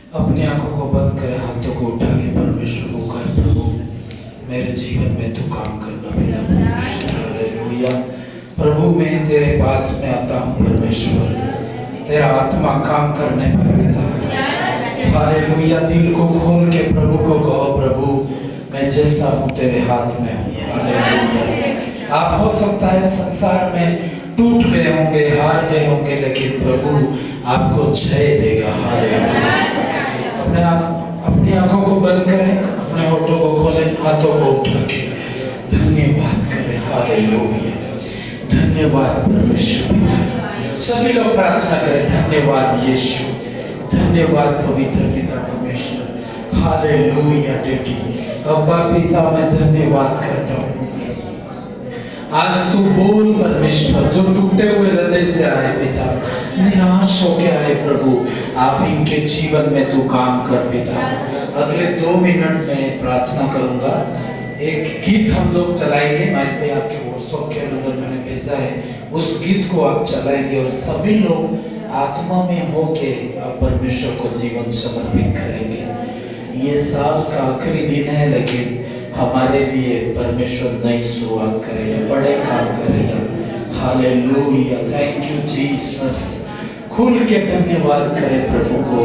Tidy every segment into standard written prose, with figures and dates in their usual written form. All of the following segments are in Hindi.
अपनी आंखों को बंद करे, हाथों को उठा के परमेश्वर को कहे, प्रभु मेरे जीवन में तू काम करना मेरा परमेश्वर। हालेलुया। प्रभु मैं तेरे पास में आता हूँ परमेश्वर, तेरा आत्मा काम करने पर रहता। हालेलुया। दिल को खोल के प्रभु को कहो, प्रभु मैं जैसा हूँ तेरे हाथ में हूँ। हालेलुया। आप हो सकता है संसार में टूट गए होंगे, हार गए होंगे, लेकिन प्रभु आपको जय देगा। हालेलुया। अपनी आंखों को बंद करें, अपने होठों को खोलें, हाथों को उठा के धन्यवाद करें। हालेलुया। धन्यवाद परमेश्वर। सभी लोग प्रार्थना करें, धन्यवाद यीशु, धन्यवाद पवित्र पिता परमेश्वर। हालेलुया। डैडी अब्बा पिता मैं धन्यवाद करता हूँ। आज तू बोल परमेश्वर, जो टूटे हुए हृदय से आए पिता, निराश होके आए प्रभु, आप इनके जीवन में तू काम कर पिता। अगले 2 मिनट में प्रार्थना करूंगा, एक गीत हम लोग चलाएंगे, मैं इसमें आपके व्हाट्सएप के अंदर मैंने भेजा है, उस गीत को आप चलाएंगे और सभी लोग आत्मा में होके आप परमेश्वर को जीवन समर्पित करेंगे। ये साल का आखिरी दिन है, लेकिन हमारे लिए परमेश्वर नई शुरुआत करेगा, बड़े काम करेगा। हालेलुया। Thank you Jesus. खुल के धन्यवाद करें प्रभु को।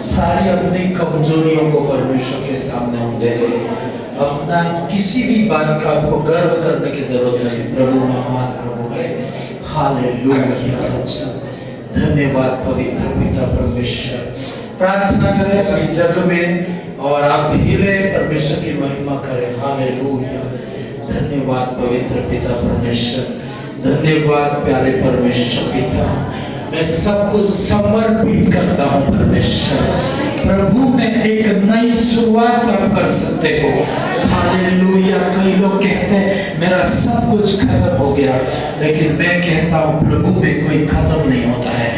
सारी अपनी कमजोरियों को परमेश्वर के सामने हम दे दें। अपना किसी भी बात का आपको गर्व करने की जरूरत नहीं, प्रभु महान प्रभु है। हालेलुया। धन्यवाद पवित्र पिता परमेश्वर। प्रार्थना करें अपनी जग में और आप धीरे परमेश्वर की महिमा करें। हालेलुया। धन्यवाद पवित्र पिता परमेश्वर, धन्यवाद प्यारे परमेश्वर पिता। मैं सब कुछ समर्पित करता हूँ परमेश्वर। प्रभु में एक नई शुरुआत आप कर सकते हो। हालेलुया। कई लोग कहते हैं मेरा सब कुछ खत्म हो गया, लेकिन मैं कहता हूँ प्रभु में कोई खत्म नहीं होता है।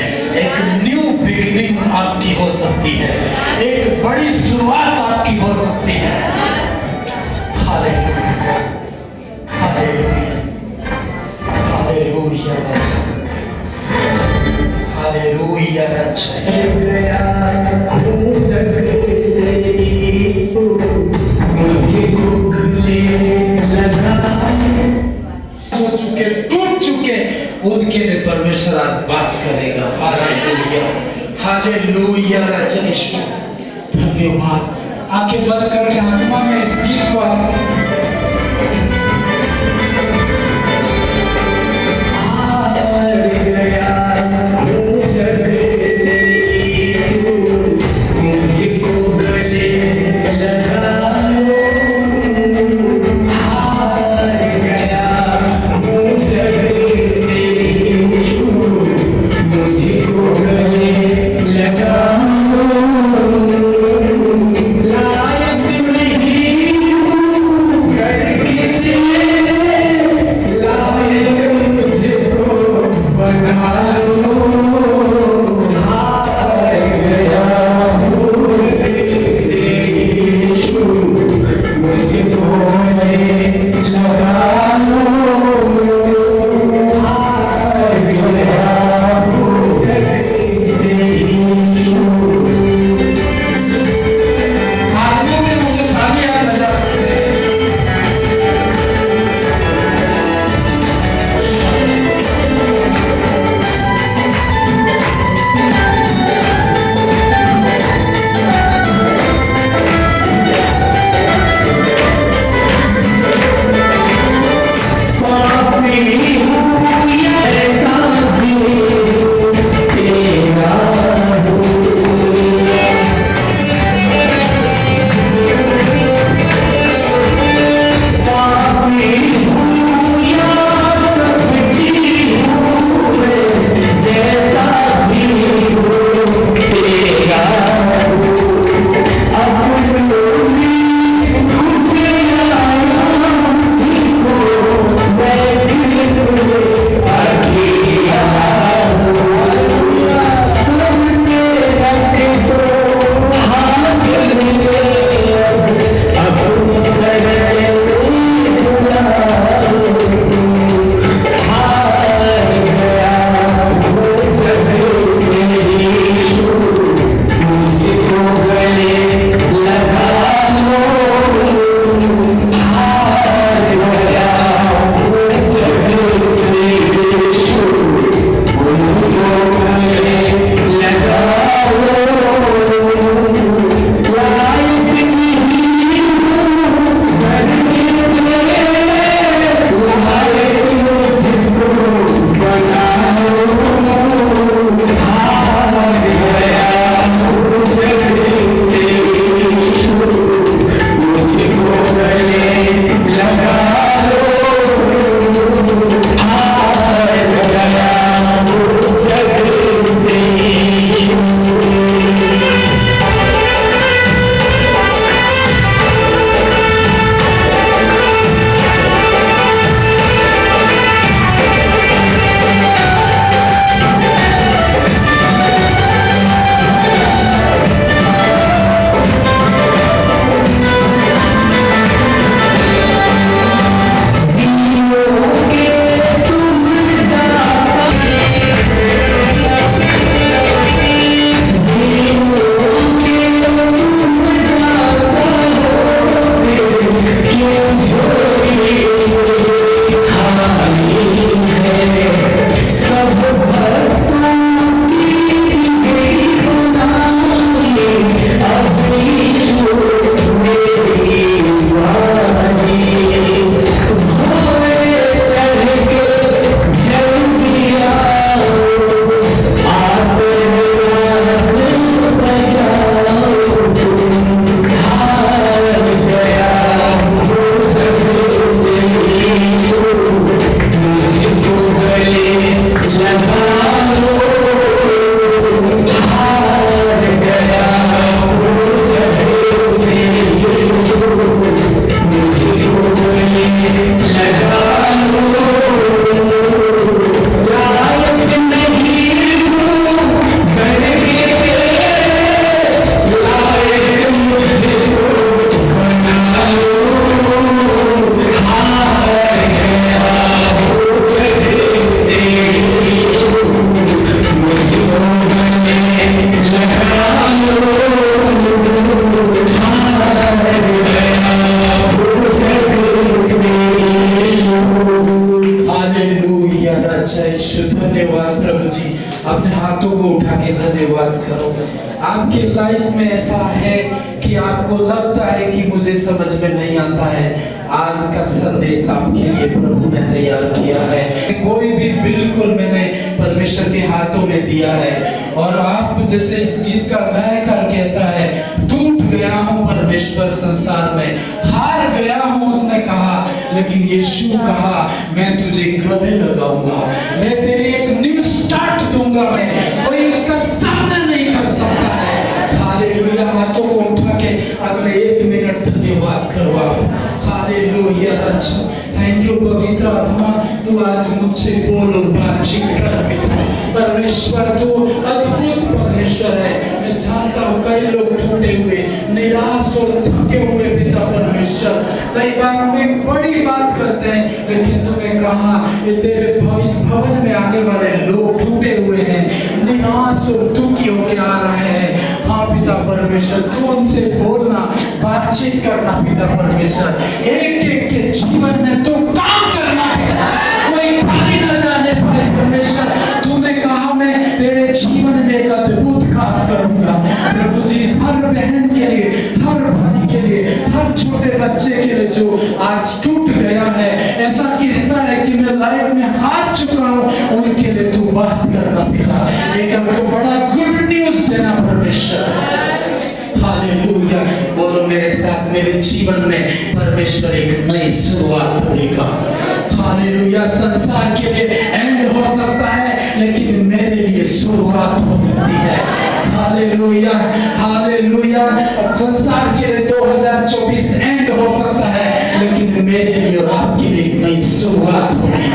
एक न्यू बिगिनिंग आपकी हो सकती है, एक बड़ी शुरुआत आपकी हो सकती है। हालेलुया। हालेलुया। हालेलुया। हालेलुया। हो चुके, टूट चुके, उनके लिए परमेश्वर आज बात करेगा। हालेलुया। हालेलुया। धन्यवाद। आंखें बंद करके आत्मा में इस गीत को आपकी लाइफ में ऐसा है कि आपको लगता है कि मुझे समझ में नहीं आता है, आज का संदेश आपके लिए प्रभु ने तैयार किया है। कोई भी बिल्कुल मैंने परमेश्वर के हाथों में दिया है। और आप जैसे इस गीत का गायकर कहता है, टूट गया हूँ परमेश्वर संसार में, हार गया हूँ उसने कहा, लेकिन यीशु कहा मैं तुझे गले लगाऊंगा, मैं तेरी एक न्यू स्टार्ट दूंगा, मैं कोई उसका सामना नहीं कर सकता है। हालेलुया। हाथों को उठा के अगले 1 मिनट धन्यवाद करवाओ। हालेलुया। थैंक यू पवित्र आत्मा, तू आज मुझसे बोल और बातचीत कर पिता परमेश्वर। तू अद्भुत परमेश्वर है। मैं जानता हूँ कई लोग टूटे हुए, निराश और थके हुए पिता परमेश्वर, कई बार में बड़ी बात करते हैं, लेकिन तूने कहा ये तेरे इस भवन में आने वाले लोग टूटे हुए हैं, निराश और दुखी होके आ रहे हैं। हाँ पिता परमेश्वर, तू उनसे बोलना, बातचीत करना पिता परमेश्वर, एक एक के जीवन में तू काम करना पिता, कोई खाली न जाने पाए परमेश्वर। तूने कहा मैं तेरे जीवन में एक अद्भुत काम करूंगा प्रभु जी, हर बहन के लिए, हर भाई के लिए, हर छोटे बच्चे के लिए जो आज टूट गया है, ऐसा कहता है कि मैं लाइफ में हार चुका हूँ, उनके लिए तू बात करना पिता, एक हमको बड़ा गुड न्यूज देना परमेश्वर। हालेलुया। बोलो मेरे साथ, मेरे जीवन में परमेश्वर एक नई शुरुआत देगा। हालेलुया। संसार के लिए एंड हो सकता है, लेकिन मेरे लिए शुरुआत हो सकती है। हालेलुया। हालेलुया। संसार के लिए 2024 एंड हो सकता है, लेकिन मेरे लिए और आपके लिए एक नई शुरुआत होगी।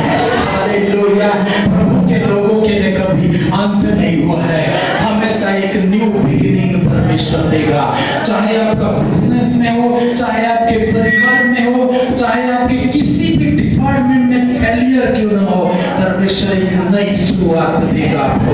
हालेलुया। प्रभु के लोगों के लिए कभी अंत नहीं हुआ है, हमेशा एक न्यू बिगिनिंग परमेश्वर देगा। चाहे आपका बिजनेस में हो, चाहे आपके परिवार में हो, चाहे आपके किसी भी डिपार्टमेंट में फेलियर क्यों ना हो, परमेश्वर एक नई शुरुआत देगा आपको।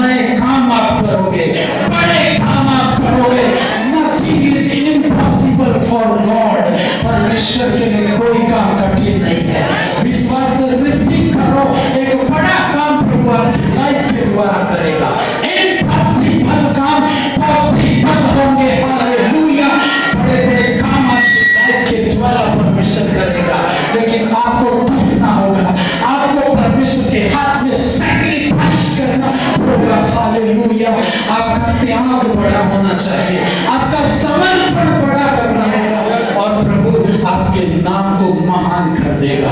नए काम आप करोगे, बड़े काम आप करोगे। Nothing is impossible for God। परमेश्वर के लिए कोई काम कठिन नहीं है। विश्वास से रिसीव करो, एक बड़ा काम प्रभु आपकी लाइफ के द्वारा करेगा। इम्पॉसिबल काम पॉसिबल होंगे। हालेलुया। बड़े-बड़े काम आपकी लाइफ के द्वारा परमेश्वर करेगा, लेकिन आपको टूटना होगा, आपको परमेश्वर के हाथ में सैक्रिफाइस करना होगा। हालेलुया। आपका त्याग बड़ा होना चाहिए, आपका समर्पण बड़ा करना होगा, और प्रभु आपके नाम को महान कर देगा।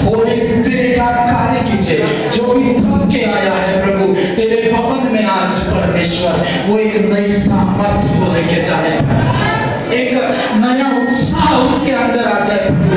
होली स्पिरिट आप कार्य कीजिए। जो भी थक के आया है प्रभु तेरे भवन में आज परमेश्वर, वो एक नई सामर्थ्य को लेके जाए, एक नया उत्साह उसके अंदर आ जाए प्रभु।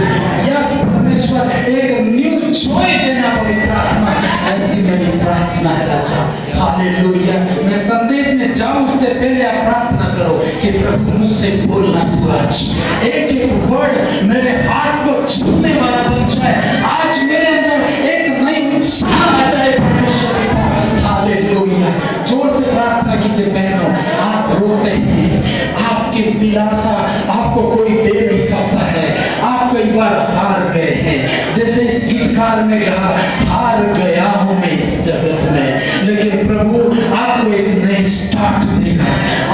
यस परमेश्वर, एक न्यू जॉय देना पवित्र आत्मा, ऐसी मेरी प्रार्थना है राजा। हालेलुया। मैं संदेश में जाऊं उससे पहले आप प्रार्थना करो कि प्रभु मुझसे बोलना तू आज, एक एक वर्ड मेरे हार्ट को छूने वाला बन जाए। आज मेरे अंदर एक नई उत्साह आ जाए परमेश्वर का। हालेलुया। जोर से प्रार्थना कीजिए बहनों। आप रोते हैं, आपकी दिलासा आपको कोई दे नहीं सकता है। आप कई बार हार गए हैं, जैसे इस गीतकार ने कहा, हार गया हूं मैं इस जगत में, लेकिन प्रभु आपको एक नई स्टार्ट देगा।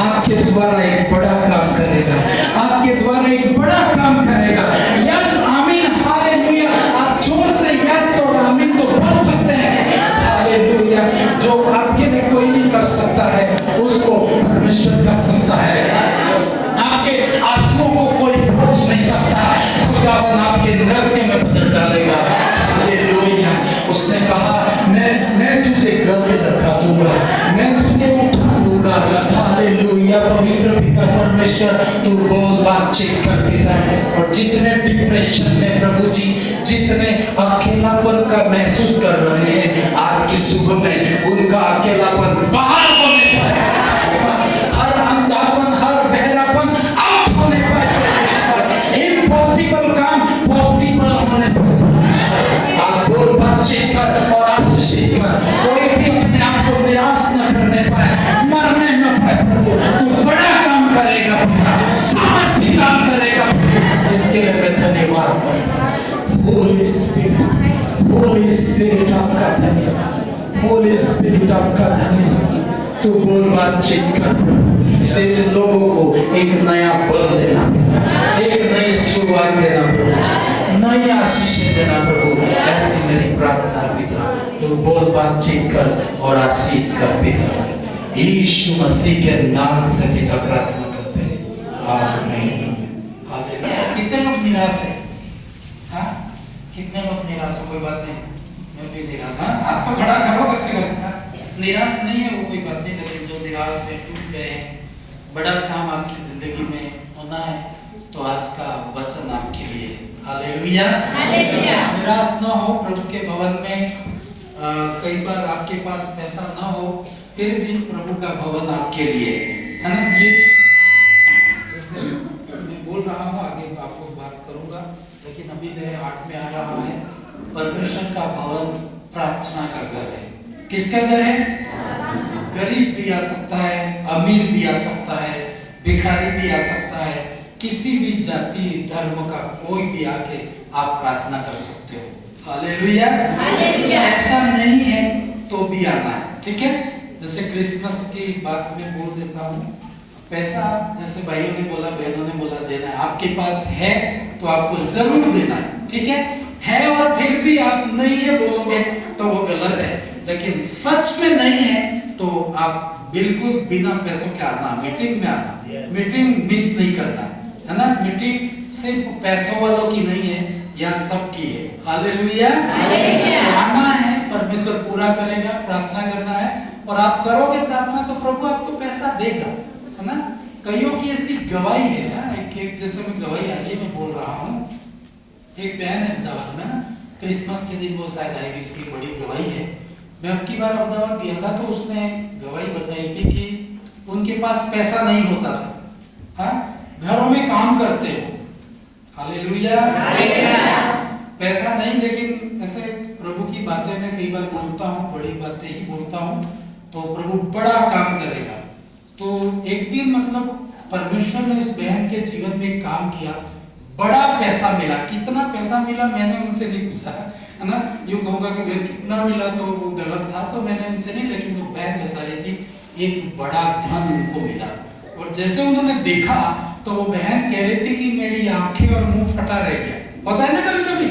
आपके द्वारा एक बड़ा काम करेगा, आपके द्वारा एक बड़ा काम करेगा। यस आमीन। हालेलुया। आप जोर से यस और आमीन तो बोल सकते हैं। हालेलुया। जो आपके लिए कोई नहीं कर सकता है, उसको परमेश्वर कर सकता है। आपके आंसुओं को कोई पोंछ नहीं सकता, खुदावन आपके नृत्य में बदल डालेगा। हालेलुया। उसने कहा मैं तुझे गले लगा दूंगा, मैं तुझे उठा दूंगा। हालेलुया। पवित्र पिता परमेश्वर, तू बोल, बातचीत कर पिता। और जितने डिप्रेशन में प्रभु जी, जितने अकेलापन का महसूस कर रहे हैं, आज की सुबह में उनका अकेलापन बाहर होने पाए, हर अंधापन, हर बहरापन आउट होने पाए, इम्पॉसिबल काम पॉसिबल होने पाए। आप बोल, बातचीत कर और आशीषित कर। कोई भी अपने आप को निराश न करने पाए, मरने न पाए। प्रभु तू बड़ा काम करेगा, सामर्थ्य काम करेगा। इसके लिए मैं धन्यवाद करता हूँ। होली स्पिरिट आपका धन्यवाद। होली स्पिरिट आपका धन्यवाद। तू बोल बातचीत कर प्रभु, तेरे लोगों को एक नया बल देना, एक नई शुरुआत देना प्रभु, नई आशीषें देना प्रभु। ऐसी मेरी प्रार्थना पिता, तू बोल बातचीत कर और आशीष कर पिता, यीशु मसीह के नाम से पिता प्रार्थना करते हैं, आमीन। हालेलुया। कितने लोग निराश हैं? हाँ, कितने लोग निराश हो? कोई बात नहीं, मैं भी निराश। हाँ, हाथ तो खड़ा करो, कब से करना। निराश नहीं है वो, कोई बात नहीं, लेकिन जो निराश है, टूट गए हैं, बड़ा काम आपकी जिंदगी में होना है, तो आज का वचन आपके लिए। हालेलुया। निराश ना हो प्रभु के भवन में। कई बार आपके पास पैसा ना हो, फिर भी प्रभु का भवन आपके लिए है ना। ये जैसे मैं बोल रहा हूँ, आगे आपको बात करूंगा, लेकिन अभी मेरे हाथ में आ रहा है, परमेश्वर का भवन प्रार्थना का घर है। किसका घर है? गरीब भी आ सकता है, अमीर भी आ सकता है, भिखारी भी आ सकता है, किसी भी जाति धर्म का कोई भी आके आप प्रार्थना कर सकते हो। हालेलुया। ऐसा नहीं है तो भी आना है, ठीक है। जैसे क्रिसमस की बात में बोल देता हूँ, पैसा जैसे भाइयों ने बोला, बहनों ने बोला देना है, आपके पास है तो आपको जरूर देना है, ठीक है और फिर भी आप नहीं है बोलोगे तो वो गलत है, लेकिन सच में नहीं है तो आप बिल्कुल बिना पैसों के आना, मीटिंग में आना, मीटिंग मिस नहीं करना है ना। मीटिंग सिर्फ पैसों वालों की नहीं है, या सबकी है। हालेलुया। आना है, परमेश्वर पूरा करेगा, प्रार्थना करना है, और आप करोगे प्रार्थना तो प्रभु आपको पैसा देगा, है ना। कईयों की ऐसी गवाही है, एक जैसे में गवाही आ रही है, मैं बोल रहा हूँ, एक बहन है अहमदाबाद में ना, क्रिसमस के दिन वो शायद आएगी, उसकी बड़ी गवाही है। मैं अब की बार अहमदाबाद गया था तो उसने गवाही बताई थी कि उनके पास पैसा नहीं होता था, हाँ, घरों में काम करते हो। हालेलुया। पैसा नहीं, लेकिन ऐसे प्रभु की बातें मैं कई बार बोलता हूँ, बड़ी बातें ही बोलता हूँ, तो प्रभु बड़ा काम करेगा। तो एक दिन मतलब परमेश्वर ने इस बहन के जीवन में काम किया, बड़ा पैसा मिला। कितना पैसा मिला मैंने उनसे नहीं पूछा, है ना। यूँ कहूँगा कि बहन कितना मिला तो वो गलत था, तो मैंने उनसे नहीं, लेकिन वो बहन बता रही थी एक बड़ा धन उनको मिला। और जैसे उन्होंने देखा तो वो बहन कह रही थी कि मेरी आंखें और मुंह फटा रह गया। होता है ना कभी कभी,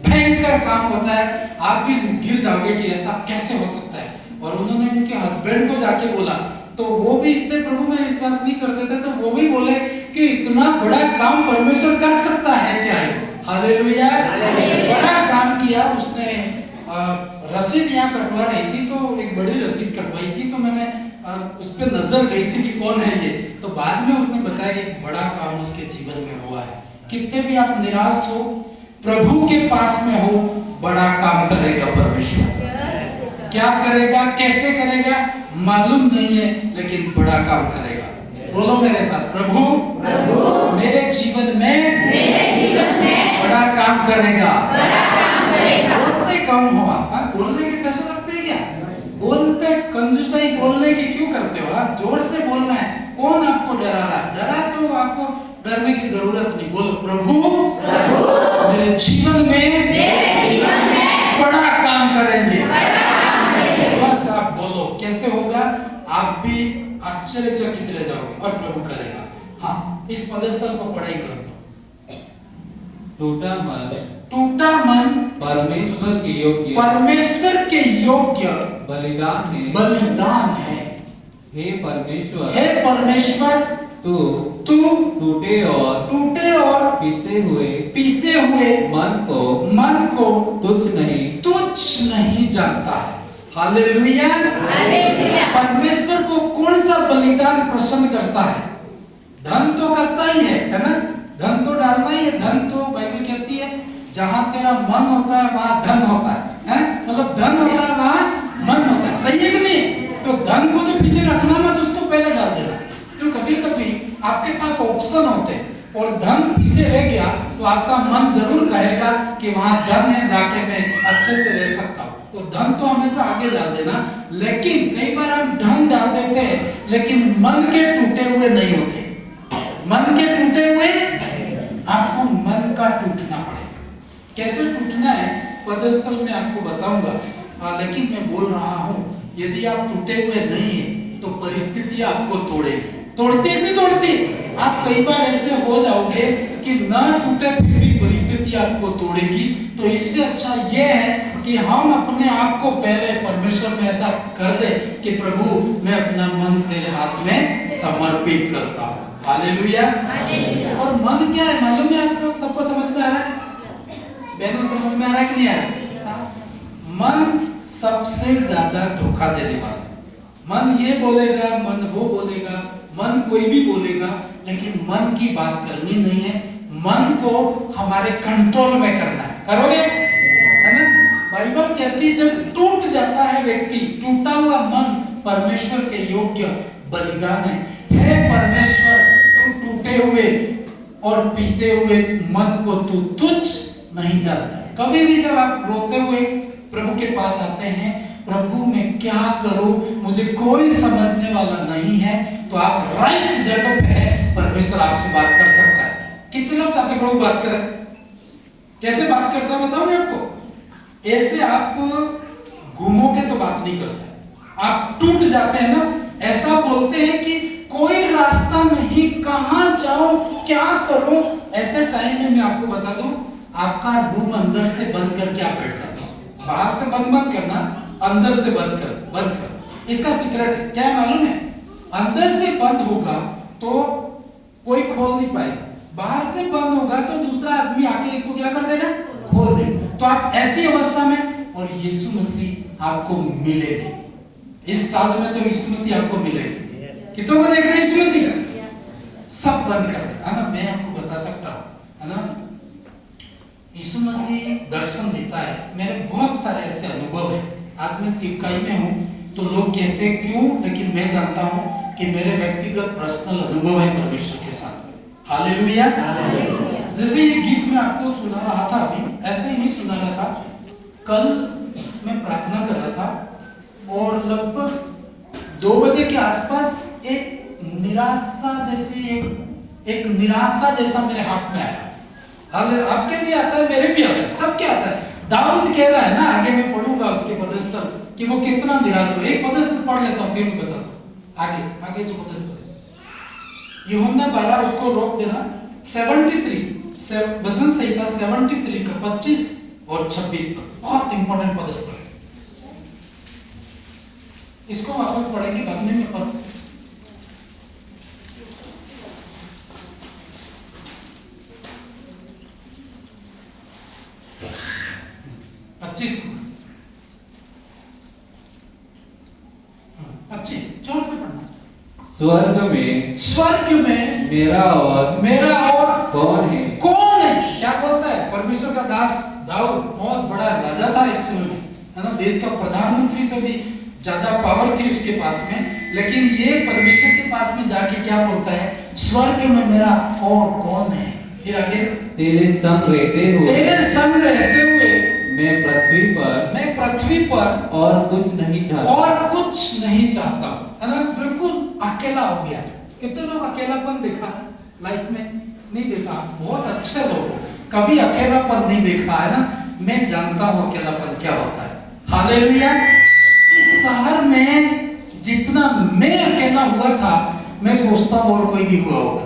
भयंकर काम होता है, आप भी गिर जाओगे कि ऐसा कैसे हो सकता है। और उन्होंने उनके हस्बैंड को जाके बोला, तो वो भी इतने प्रभु में विश्वास नहीं करते थे, तो वो भी बोले कि इतना बड़ा काम परमेश्वर कर सकता है क्या है। हालेलुया। बड़ा काम किया उसने। रसीद यहाँ कटवा रही थी, तो एक बड़ी रसीद कटवाई थी, तो मैंने उस पर नजर गई थी कि कौन है ये, तो बाद में उसने बताया कि एक बड़ा काम उसके जीवन में हुआ है। कितने भी आप निराश हो, प्रभु के पास में हो, बड़ा काम करेगा परमेश्वर। क्या करेगा, कैसे करेगा मालूम नहीं है, लेकिन बड़ा काम करेगा। बोलो मेरे साथ, प्रभु मेरे जीवन में बड़ा काम करेगा। बोलते कम हो आप, बोलने के पैसे लगते हैं क्या? बोलते कंजूसाई बोलने की क्यों करते हो आप? जोर से बोलना है। कौन आपको डरा रहा है? डरा तो आपको डरने की जरूरत नहीं। बोलो, प्रभु मेरे जीवन में बड़ा काम करेंगे। बस आप बोलो, कैसे होगा? आप भी आश्चर्यचकित रह जाओगे और प्रभु करेगा। हाँ, इस पदस्थल को पढ़ाई कर लो। टूटा मन परमेश्वर के योग्य बलिदान है। हे परमेश्वर तू टूटे और पीसे हुए मन को तुच्छ नहीं जानता है। हालेलुया। परमेश्वर को कौन सा बलिदान पसंद करता है? धन तो करता ही है ना, धन तो डालना ही है। धन तो बाइबल कहती है जहां तेरा मन होता है वहां धन होता है, मतलब धन होता है वहां मन होता है। सही है कि नहीं? तो धन को तो पीछे रखना मत, उसको पहले डाल देना। तो कभी कभी आपके पास ऑप्शन होते हैं और धन पीछे रह गया तो आपका मन जरूर कहेगा कि वहां धन है, जाके मैं अच्छे से रह सकता हूँ। तो धन तो हमेशा आगे डाल देना। लेकिन कई बार हम धन डाल देते हैं, लेकिन मन के टूटे हुए नहीं होते। मन के टूटे हुए, आपको मन का टूटना पड़ेगा। कैसे टूटना है पदस्थल में आपको बताऊंगा। लेकिन मैं बोल रहा हूँ यदि आप टूटे हुए नहीं है तो परिस्थिति आपको तोड़ेगी। तोड़ती है नहीं तोड़ती? आप कई बार ऐसे हो जाओगे कि ना टूटे फिर भी परिस्थिति आपको तोड़ेगी। तो इससे अच्छा यह है कि हम अपने आप को पहले परमेश्वर में ऐसा कर दे कि प्रभु मैं अपना मन तेरे हाथ में समर्पित करता हूँ। हालेलुया। और मन क्या है मालूम है आपको? सबको समझ में आ रहा है? बहनों समझ में आ रहा है कि नहीं आ रहा? मन सबसे ज्यादा धोखा देने वाला। मन ये बोलेगा, मन वो बोलेगा, मन कोई भी बोलेगा, लेकिन मन की बात करनी नहीं है। मन को हमारे कंट्रोल में करना है। करोगे? है ना? बाइबल कहती है जब टूट जाता है व्यक्ति, टूटा हुआ मन परमेश्वर के योग्य बलिदान है। हे परमेश्वर, तू टूटे हुए और पिसे हुए मन को तू तुच्छ नहीं जानता। कभी भी जब आप रोते हुए प्रभु के पास आते हैं, प्रभु मैं क्या करूं, मुझे कोई समझने वाला नहीं है, तो आप राइट जगह पे है। परमेश्वर आपसे बात कर सकता है। कितने लोग चाहते प्रभु बात करें? कैसे बात करता है बताऊं मैं आपको? ऐसे आप घूमोगे तो बात नहीं करता, आप टूट जाते हैं ना, ऐसा बोलते हैं कि कोई रास्ता नहीं, कहां जाऊं, क्या करूं। ऐसे टाइम में मैं आपको बता दूं, आपका रूम अंदर से बंद करके आप बैठ जाते हो। बाहर से बंद मत करना, अंदर से बंद कर। इसका सीक्रेट है क्या है मालूम है? अंदर से बंद होगा तो कोई खोल नहीं पाएगा, बाहर से बंद होगा तो दूसरा आदमी आके इसको क्या कर देगा? खोल देगा। तो आप ऐसी अवस्था में, और यीशु मसीह आपको मिलेगी इस साल में, तो यीशु मसीह आपको मिलेगी। कितनों को देख रहे हैं यीशु मसीह? सब बंद कर दे, है ना? मैं आपको बता सकता हूँ, है ना, यीशु मसीह दर्शन देता है। मेरे बहुत सारे ऐसे अनुभव है। आज मैं सिवकाई में हूँ तो लोग कहते हैं क्यों, लेकिन मैं जानता हूँ कि मेरे व्यक्तिगत पर्सनल अनुभव है परमेश्वर के साथ में। हालेलुया। जैसे ये गीत मैं आपको सुना रहा था अभी, ऐसे ही नहीं सुना रहा था। कल मैं प्रार्थना कर रहा था और लगभग 2 बजे के आसपास एक निराशा जैसा मेरे हाथ में आया। आपके भी आता है, मेरे भी आता है, सबके आता है। दाऊद कह रहा है ना, आगे मैं पढ़ूंगा उसके पदस्थल कि वो कितना निराश हो। एक पदस्थल पढ़ लेता हूँ फिर मैं बताता हूँ। आगे जो पदस्थल है यूहन्ना 12, उसको रोक देना। 73 वचन संहिता 73 का 25 और 26 पर बहुत इंपॉर्टेंट पदस्थल है। इसको वापस पढ़ेंगे बाद में पढ़। 25 जोर से पढ़ना। स्वर्ग में मेरा और कौन है? क्या बोलता है? परमेश्वर का दास दाऊद बहुत बड़ा राजा था एक समय में, है ना? देश का प्रधानमंत्री से भी ज्यादा पावर थी उसके पास में, लेकिन ये परमेश्वर के पास में जाके क्या बोलता है? स्वर्ग में मेरा और कौन है? फिर आगे, तेरे संग रहते हुए मैं पृथ्वी पर और कुछ नहीं चाहता, है ना? बिल्कुल अकेला हो गया। कितने लोग अकेलापन देखा लाइफ में? नहीं देखा। बहुत अच्छे लोग कभी अकेलापन नहीं देखा, है ना? मैं जानता हूँ अकेलापन क्या होता है। हालेलुया। इस शहर में जितना मैं अकेला हुआ था, मैं सोचता हूँ और कोई भी हुआ होगा।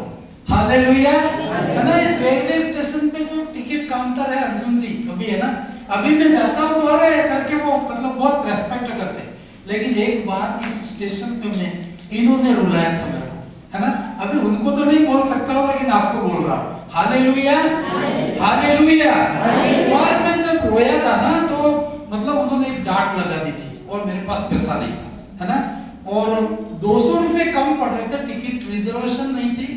हालेलुया। है ना? इस रेलवे स्टेशन पे जो टिकट काउंटर है अर्जुन जी अभी, है ना, अभी मैं जाता हूँ तो अरे करके वो मतलब बहुत रेस्पेक्ट करते हैं। लेकिन एक बार इस स्टेशन पे मैं इन्होंने रुलाया था मेरे को, है ना? अभी उनको तो नहीं बोल सकता हूँ, लेकिन आपको बोल रहा हूँ। हालेलुया। हालेलुया। और मैं जब रोया था ना, तो मतलब उन्होंने एक डांट लगा दी थी और मेरे पास पैसा नहीं था, है ना? और 200 रुपए कम पड़ रहे थे। टिकट रिजर्वेशन नहीं थी,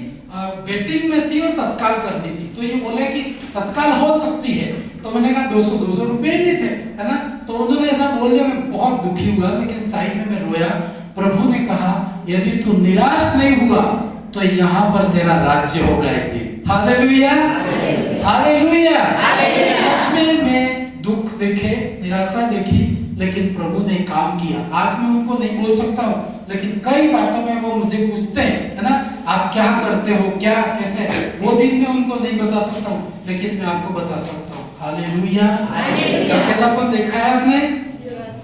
वेटिंग में थी और तत्काल करनी थी। तो ये बोले कि तत्काल हो सकती है, तो मैंने कहा 200 रुपए ही नहीं थे, है ना? तो उन्होंने ऐसा बोल दिया। मैं बहुत दुखी हुआ, लेकिन साइड में मैं रोया। प्रभु ने कहा यदि तू निराश नहीं हुआ तो यहाँ पर तेरा राज्य होगा एक दिन। हालेलुया। हालेलुया। सच में मैं दुख देखे, निराशा देखी, लेकिन प्रभु ने काम किया। आज मैं उनको नहीं बोल सकता हूँ, लेकिन कई बातों में वो मुझे पूछते हैं, है ना, आप क्या करते हो, क्या कैसे? वो दिन मैं उनको नहीं बता सकता हूँ, लेकिन मैं आपको बता सकता हूँ। हालेलुया। अकेलापन देखा है आपने?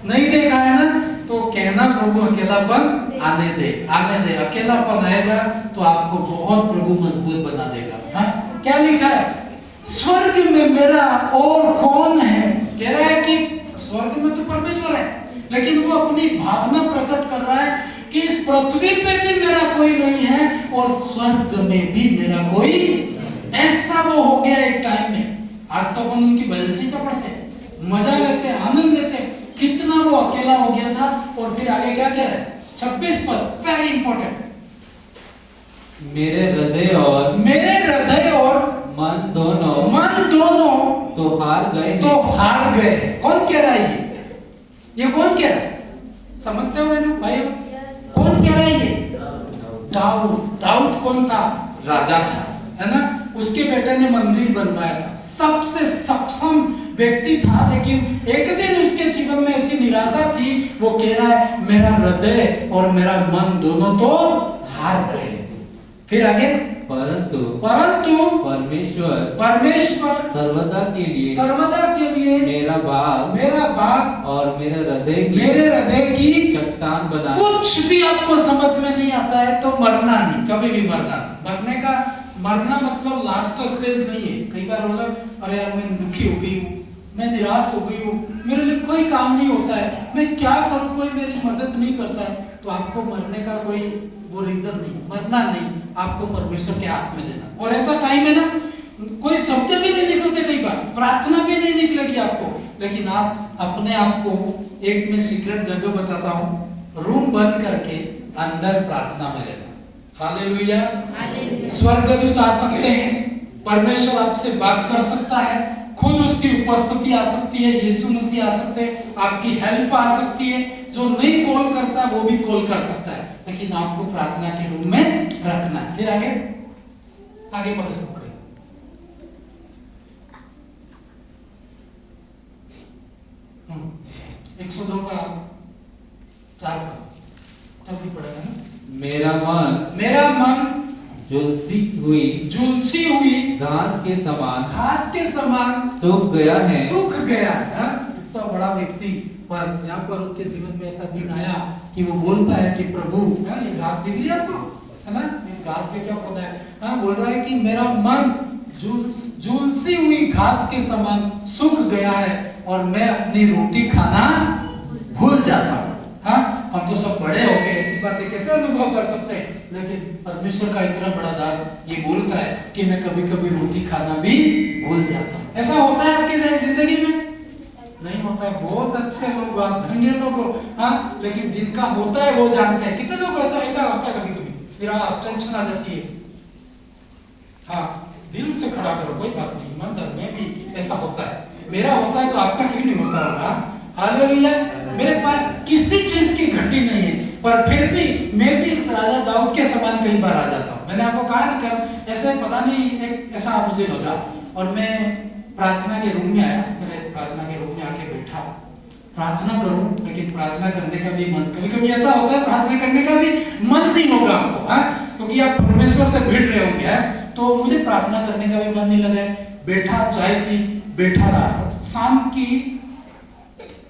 नहीं देखा है ना, तो कहना प्रभु अकेलापन आने दे, आने दे। अकेलापन आएगा तो आपको बहुत प्रभु मजबूत बना देगा। हाँ, क्या लिखा है? स्वर्ग में मेरा और कौन है? कह रहा है कि स्वर्ग में तो परमेश्वर है, लेकिन वो अपनी भावना प्रकट कर रहा है कि इस पृथ्वी पे भी मेरा कोई नहीं है और स्वर्ग में भी मेरा कोई। ऐसा वो हो गया एक टाइम में। आज तो अपन उनकी भजन संहिता पढ़ते हैं, मजा लेते हैं, आनंद लेते हैं, कितना वो अकेला हो गया था। और फिर आगे क्या कह रहा है? 26 पद, वेरी इंपॉर्टेंट। मेरे हृदय और मन दोनों तो हार गए। कौन कह रहा है ये कौन कह रहा है? समझते हो मैंने भाई? कौन कह रहा है ये? दाऊद कौन था? राजा था, है ना? उसके बेटे ने मंदिर बनवाया था, सबसे सक्षम व्यक्ति था। लेकिन एक दिन उसके जीवन में ऐसी निराशा थी, वो कह रहा है मेरा हृदय और मेरा मन दोनों तो हार गए। फिर आगे, परंतु परमेश्वर सर्वदा के लिए मेरा भाग और मेरे हृदय की चट्टान बना। कुछ भी आपको समझ में नहीं आता है तो मरना नहीं, कभी भी मरना मतलब लास्ट स्टेज नहीं है। कई बार बोला अरे यार मैं दुखी हो गई हूँ, मैं निराश हो गई हूँ, मेरे लिए कोई काम नहीं होता है, मैं क्या करूँ, कोई मेरी मदद नहीं करता है, तो आपको मरने का कोई वो रीजन नहीं, मरना नहीं, आपको परमेश्वर के हाथ में देना। और ऐसा टाइम है ना, कोई शब्द भी नहीं निकलते, कई बार प्रार्थना भी नहीं निकलेगी आपको, लेकिन आप अपने आप को एक में सीक्रेट जगह बताता हूँ, रूम बंद करके अंदर प्रार्थना में रहना। हालेलुया। स्वर्गदूत आ सकते हैं, परमेश्वर आपसे बात कर सकता है, खुद उसकी उपस्थिति आ सकती है, यीशु मसीह आ सकते हैं, आपकी हेल्प आ सकती है। जो नहीं कॉल करता वो भी कॉल कर सकता है, लेकिन आपको प्रार्थना के रूम में रखना है। फिर आगे पढ़ सकते हैं। 102 का 4 तब भी पढ़ेगा ना। मेरा मन झुलसी हुई घास के समान सूख गया है। तो बड़ा व्यक्ति पर यहाँ पर उसके जीवन में ऐसा दिन आया कि वो बोलता है कि प्रभु, ये घास दिख रही है आपको, है ना? ये घास पे क्या पौधा है? हाँ, बोल रहा है कि मेरा मन झुलसी हुई घास के समान सूख गया है और मैं अपनी रोटी खाना भूल जाता हूँ। हाँ, हम तो सब बड़े हो गए, ऐसी बातें कैसे अनुभव कर सकते हैं, लेकिन परमेश्वर का इतना बड़ा दास ये बोलता है कि मैं कभी-कभी रोटी खाना भी भूल जाता हूँ। ऐसा होता है आपकी जिंदगी में? नहीं होता है। बहुत अच्छे लोग, आप धन्य लोग हो, हाँ, लेकिन जिनका होता है वो जानते हैं। कितने लोग ऐसा होता है कभी-कभी, मेरा टेंशन आ जाती है, हाँ, दिल से खड़ा करो, कोई बात नहीं, ईमानदार में भी ऐसा होता है, मेरा होता है तो आपका क्यों नहीं होता होगा? हालेलुया। मेरे पास किसी चीज की घटी नहीं है, पर फिर भी मैं भी इस राजा दाऊद के समान कई बार आ जाता हूँ। मैंने आपको कहा ना, कल ऐसे पता नहीं एक ऐसा मुझे लगा और मैं प्रार्थना के रूम में आया, मेरे प्रार्थना के रूम में आके बैठा, प्रार्थना करूं, लेकिन प्रार्थना करने का भी मन, कभी-कभी ऐसा होता है प्रार्थना करने का भी मन नहीं होगा आपको, हाँ, क्योंकि आप परमेश्वर से भिड़ रहे होंगे, तो मुझे प्रार्थना करने का भी मन नहीं लगा। बैठा, चाय पी, बैठा रहा। शाम की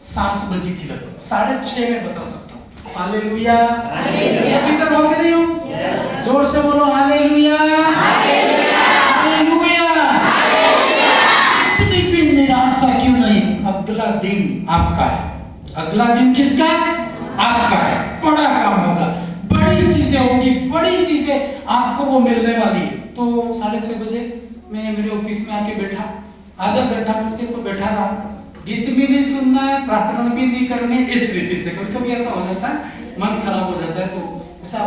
7 बजी थी लगभग, 6:30 में बता सकता हूँ। हालेलुया। सभी इधर हो के नहीं हो? जोर से बोलो हालेलुया। इतनी भी निराशा क्यों नहीं? अगला दिन आपका है। अगला दिन किसका? आपका है। बड़ा काम होगा, बड़ी चीजें होंगी, बड़ी चीजें आपको वो मिलने वाली है। तो 6:30 बजे मैं मेरे ऑफिस में आके बैठा, आधा घंटा में सिर्फ बैठा रहा, गीत भी नहीं सुनना है, प्रार्थना भी नहीं करनी, इस रीति से। कभी कभी ऐसा हो जाता है, मन खराब हो जाता है, तो ऐसा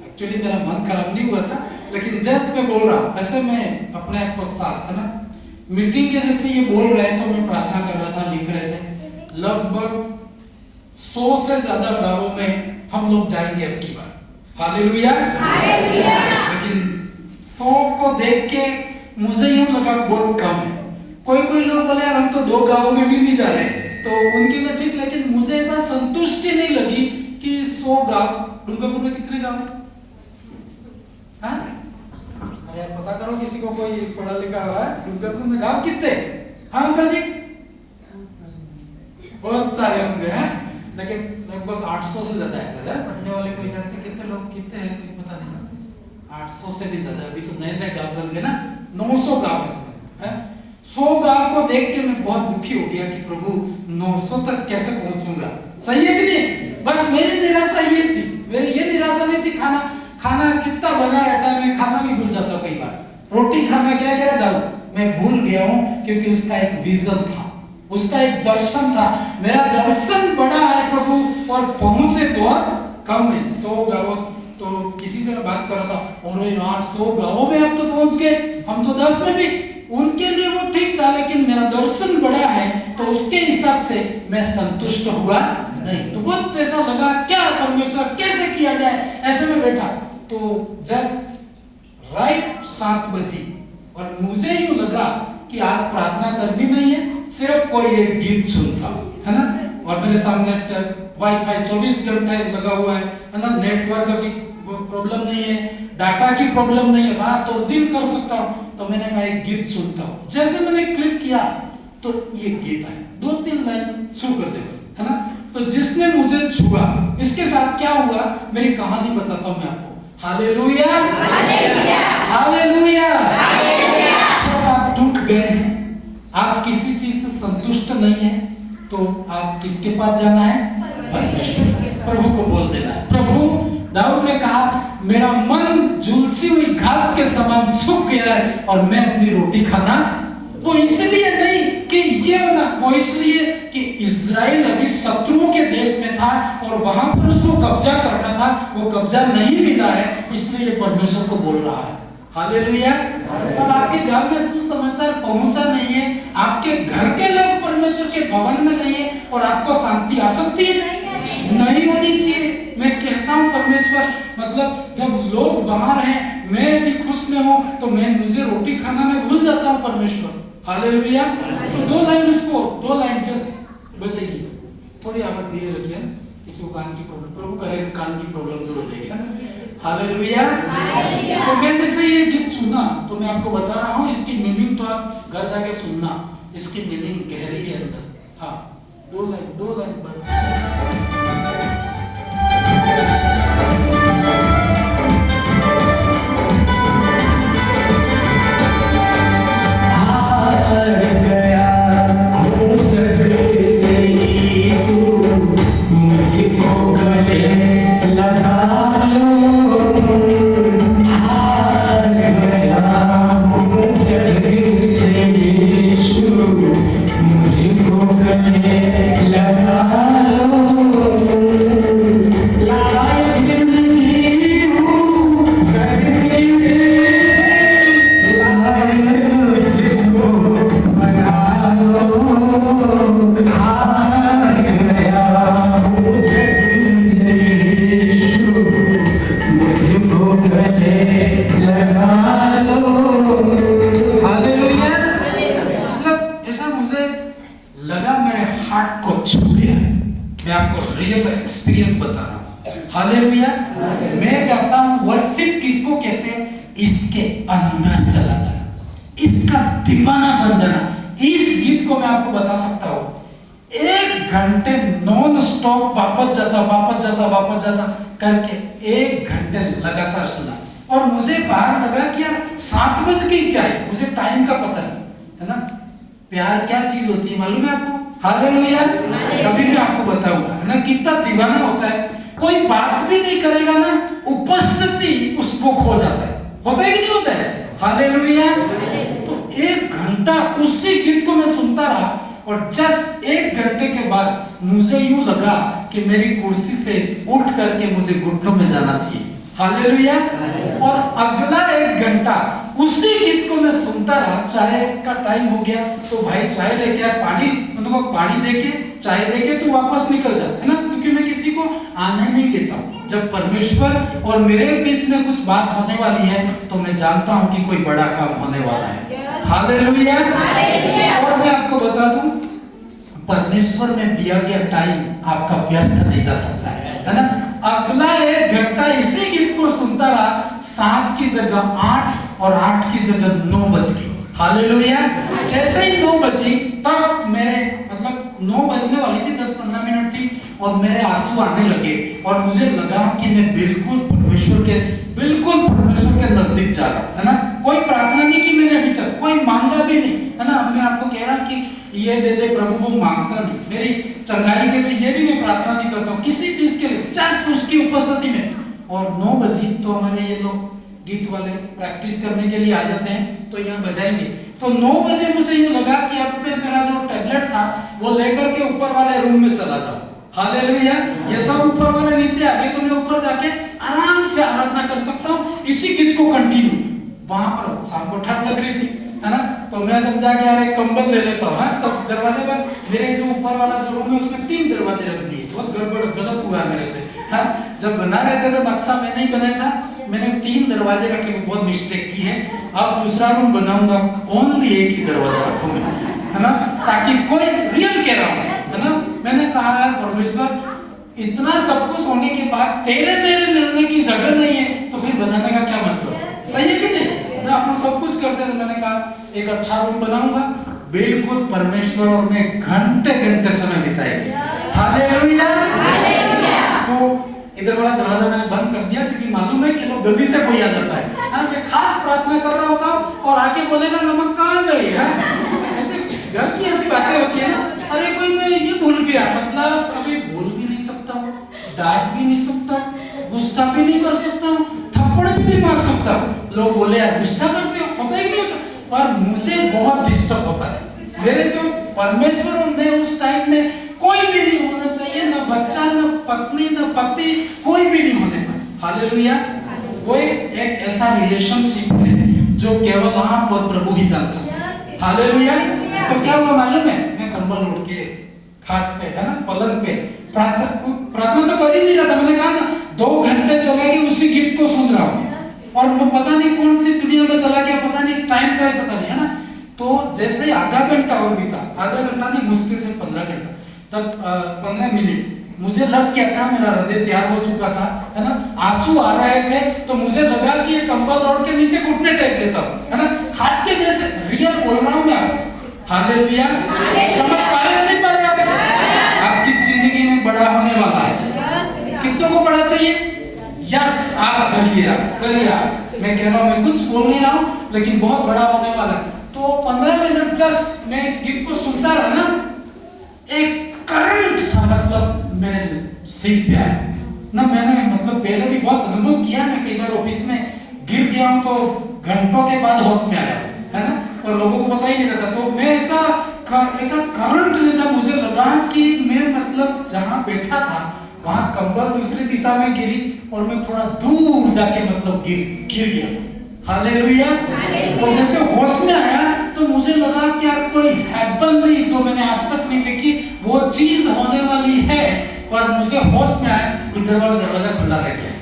एक्चुअली मेरा मन खराब नहीं हुआ था, लेकिन जस्ट मैं बोल रहा हूँ, ऐसे मैं अपने आप को साथ, है ना, मीटिंग के जैसे ये बोल रहे हैं तो मैं प्रार्थना कर रहा था, लिख रहे थे। लगभग 100 से ज्यादा गांवों में हम लोग जाएंगे अब की बार। हालेलुया। लेकिन 100 को देख के मुझे यूं लगा बहुत कम है। कोई लोग बोले यार हम तो 2 गांवों में भी नहीं जा रहे, तो उनके लिए ठीक, लेकिन मुझे ऐसा संतुष्टि नहीं लगी कि 100 गांव। दुर्गापुर में कितने गांव है? हाँ, अरे यार पता करो, किसी को कोई पढ़ा लिखा हुआ है, दुर्गापुर में गांव कितने? हाँ अंकल जी, बहुत सारे होंगे हैं। लेकिन लगभग 800 से ज्यादा है सर, पढ़ने वाले कोई जानते कितने लोग कितने हैं कोई पता नहीं, 800 से भी ज्यादा। अभी तो नए नए गांव बन गए ना, 900 गांव है। 100 गांव को देख के मैं बहुत दुखी हो गया कि प्रभु 900 तक कैसे पहुंचूंगा, सही है कि नहीं। बस मेरी निराशा ये थी, मेरी ये निराशा नहीं थी खाना कितना बना रहता है, मैं खाना भी भूल जाता हूँ कई बार। रोटी खाना क्या कह रहा दाऊद, मैं भूल गया हूँ क्योंकि उसका एक विजन था, उसका एक दर्शन था। मेरा दर्शन बड़ा है प्रभु और पहुंचे बहुत कम है। 100 गाँव, तो किसी से मैं बात कर रहा था, और यार 100 गाँवों में अब तो पहुंच गए, हम तो 10 में भी, उनके लिए वो ठीक था, लेकिन मेरा दर्शन बड़ा है तो उसके हिसाब से मैं संतुष्ट हुआ नहीं। तो बहुत ऐसा लगा क्या परमेश्वर कैसे किया जाए, ऐसे में बैठा तो जस्ट राइट 7 बजे और मुझे यूं लगा कि आज प्रार्थना करनी नहीं है, सिर्फ कोई एक गीत सुनता हूं, है ना। और मेरे सामने वाईफाई 24 घंटे लगा हुआ है ना, नेटवर्क की प्रॉब्लम नहीं है, डाटा की प्रॉब्लम नहीं है, रात और दिन कर सकता हूं। तो मैंने कहा एक गीत सुनता हूं। जैसे मैंने क्लिक किया तो ये गीत है, 2-3 लाइन शुरू कर दे, है ना। तो जिसने मुझे छुआ, इसके साथ क्या हुआ मेरी कहानी बताता हूं मैं आपको। Hallelujah, hallelujah, hallelujah, hallelujah. सब आप टूट गए हैं, आप किसी चीज से संतुष्ट नहीं है, तो आप किसके पास जाना है, परमेश्वर, प्रभु को बोल देना है। प्रभु, दाऊद ने कहा मेरा मन झुलसी हुई घास के समान सूख गया है और मैं अपनी रोटी खाना, वो इसलिए नहीं कि ये ना, वो इसलिए कि इज़राइल अभी शत्रुओं के देश में था और वहां पर उसको कब्जा करना था, वो कब्जा नहीं मिला है, इसलिए परमेश्वर को बोल रहा है। हालेलुया। अब आपके घर में सुसमाचार पहुंचा नहीं है, आपके घर के लोग परमेश्वर के भवन में नहीं है और आपको शांति आ सकती है नहीं होनी चाहिए। मैं कहता हूं परमेश्वर, मतलब जब लोग बाहर हैं, मैं यदि खुश में हूं तो मुझे रोटी खाना मैं भूल जाता हूं परमेश्वर। हालेलुया। तो 2 लाइन उसको 2 लाइन जस्ट बजाइए, थोड़ी आवाज धीरे रखिए, किसी को कान की प्रॉब्लम, प्रभु करेगा कान की प्रॉब्लम दूर हो जाएगी। हालेलुया। तो मैं जैसे ये गीत सुना तो मैं आपको बता रहा हूँ इसकी मीनिंग, तो आप घर जाके सुनना, इसकी मीनिंग गहरी है अंदर। हाँ, 2 लाइन हालेलुया। मैं चाहता हूं वर्शिप किसको कहते हैं, इसके अंदर चला जाना, इसका दीवाना बन जाना। इस गीत को मैं आपको बता सकता हूं, 1 घंटे नॉन स्टॉप वापस जाता करके 1 घंटे लगातार सुना। और मुझे बाहर लगा कि यार 7 बज गई क्या है, मुझे टाइम का पता नहीं, है ना। प्यार क्या चीज होती है मालूम है आपको। हालेलुया। कभी मैं आपको बताऊंगा, है ना, कितना दीवाना होता है। कोई बात भी नहीं करेगा ना, उपस्थिति उसको खो जाता है, होता है कि नहीं होता है। हालेलुया। तो 1 घंटा उसी गीत को मैं सुनता रहा और जस्ट 1 घंटे के बाद मुझे यूं लगा कि मेरी कुर्सी से उठ करके मुझे घुटनों में जाना चाहिए। हालेलुया। और अगला 1 घंटा उसी गीत को मैं सुनता रहा। चाय का टाइम हो गया तो भाई चाय लेके आ, पानी उनको पानी देके चाय देके तू वापस निकल जा, है ना, क्योंकि मैं किसी को आने नहीं देता हूं। जब परमेश्वर और मेरे बीच में कुछ बात होने वाली है तो मैं जानता हूं कि कोई बड़ा काम होने वाला है। हालेलुया। और मैं आपको बता दूं, परमेश्वर में दिया गया टाइम आपका व्यर्थ नहीं जा सकता है ना। अगला 1 घंटा इसी गीत को सुनता रहा, 7 की जगह 8 और 8 की जगह 9 बज गई। हालेलुया। जैसे ही 9 बजी तब मेरे मतलब 9 बजने वाली थी, 10-15 मिनट थी, और मेरे आंसू आने लगे और मुझे लगा कि मैं बिल्कुल परमेश्वर के नजदीक जा रहा हूँ, है ना। कोई प्रार्थना नहीं की मैंने अभी तक, कोई मांगा भी नहीं, है ना। मैं आपको कह रहा कि ये दे दे प्रभु, वो मांगता नहीं। मेरी चंगाई दे दे, ये भी मैं प्रार्थना नहीं करता हूँ किसी चीज के लिए, जस्ट उसकी उपस्थिति में। और 9 बजे तो हमारे ये लोग गीत वाले प्रैक्टिस करने के लिए आ जाते हैं, तो यहाँ बजाएंगे। तो 9 बजे मुझे यूँ लगा कि अब मैं मेरा जो टैबलेट था वो लेकर के ऊपर वाले रूम में चला जाऊं। हालेलुया। ये सब ऊपर वाले नीचे आ गए, तो मैं ऊपर जाके आराम से आराधना कर सकता हूँ, इसी गीत को कंटिन्यू। वहां पर शाम को ठंड लग रही थी, है ना। तो मैं जब जाके यार एक कंबल ले लेता हूँ, सब दरवाजे पर। मेरे जो ऊपर वाला जो रूम है उसमें 3 दरवाजे रख दिए, बहुत गड़बड़ गलत हुआ मेरे से, हाँ। जब बना रहे थे तो नक्शा मैंने ही बनाया था, मैंने 3 दरवाजे रखे, बहुत मिस्टेक की है। अब दूसरा रूम बनाऊंगा, ओनली एक ही दरवाजा रखूंगा, है ना, ताकि कोई रियल कह रहा हूँ, है ना। मैंने कहा यार परमेश्वर, इतना सब कुछ होने के बाद तेरे मेरे मिलने की जगह नहीं है, तो फिर बनाने का क्या मतलब, सही है कि नहीं। आप सब कुछ करते हैं, तो मैंने कहा एक अच्छा रूम बनाऊंगा, बिल्कुल परमेश्वर और मैं घंटे घंटे समय बिताएंगे। हालेलुया। तो इधर वाला दरवाजा मैंने बंद कर दिया, क्योंकि मालूम है कि लोग जल्दी से कोई आ जाता है। हाँ, मैं खास प्रार्थना कर रहा होता हूँ और आके बोलेगा नमक कहाँ गई है। ऐसे घर की ऐसी बातें होती है ना, अरे कोई मैं ये भूल गया, मतलब अभी बोल भी नहीं सकता हूँ, डांट भी नहीं सकता, गुस्सा भी नहीं कर सकता हूँ, थप्पड़ भी नहीं मार सकता। लोग बोले यार गुस्सा करते हो, पता ही नहीं होता, पर मुझे बहुत डिस्टर्ब होता है। मेरे जो परमेश्वर और मैं उस टाइम में कोई भी नहीं होना चाहिए, ना बच्चा, ना पत्नी, ना पति, कोई भी नहीं होने पाए। हालेलुया। वो एक ऐसा रिलेशनशिप है जो केवल वहां पर प्रभु ही जान सकते हैं। हालेलुया। तो क्या हुआ मालूम है, मैं कंबल ओढ़ के खाट पे, है ना, पलंग पे प्रार्थना तो कर ही नहीं रहा था। मैंने कहा ना 2 घंटे चले गए उसी गीत को सुन रहा हूँ, और वो पता नहीं कौन सी दुनिया में चला गया, पता नहीं टाइम का पता नहीं, है ना। तो जैसे आधा घंटा और बीता, आधा घंटा नहीं, मुश्किल से 15 घंटा, तब 15 मिनट मुझे लग गया था, मेरा हृदय तैयार हो चुका था, है ना, आंसू आ रहे थे। तो मुझे लगा कि ये कंबल ओढ़ के नीचे घुटने टेक देता हूँ, है ना, खाट के जैसे। रियल बोल रहा हूँ मैं आपको। हालेलुया। समझ पा रहे नहीं पा रहे आप? आपकी जिंदगी में बड़ा होने वाला है। कितनों को बड़ा चाहिए? यस, आप करिए। मैं कह रहा हूँ, मैं कुछ बोल नहीं रहा हूँ, लेकिन बहुत बड़ा होने वाला है। तो 15 मिनट जस्ट मैं इस गीत को सुनता रहा ना, एक करंट सा मतलब मेरे सिर पे आया ना। मैंने मतलब पहले भी बहुत अनुभव किया, मैं कई बार ऑफिस में गिर गया हूँ, तो घंटों के बाद होश में आया, है ना, और लोगों को पता ही नहीं रहता। तो मैं ऐसा करंट जैसा मुझे लगा कि मैं मतलब जहाँ बैठा था वहां कंबल दूसरी दिशा में गिरी, और मैं थोड़ा दूर जाके मतलब गिर गया था। हालेलुया। और जैसे होश में आया तो मुझे लगा कि यार कोई हेवनली, जो मैंने आज तक नहीं देखी, वो चीज होने वाली है। पर मुझे होश में आया, इधर वाला दरवाजा खुला रह गया।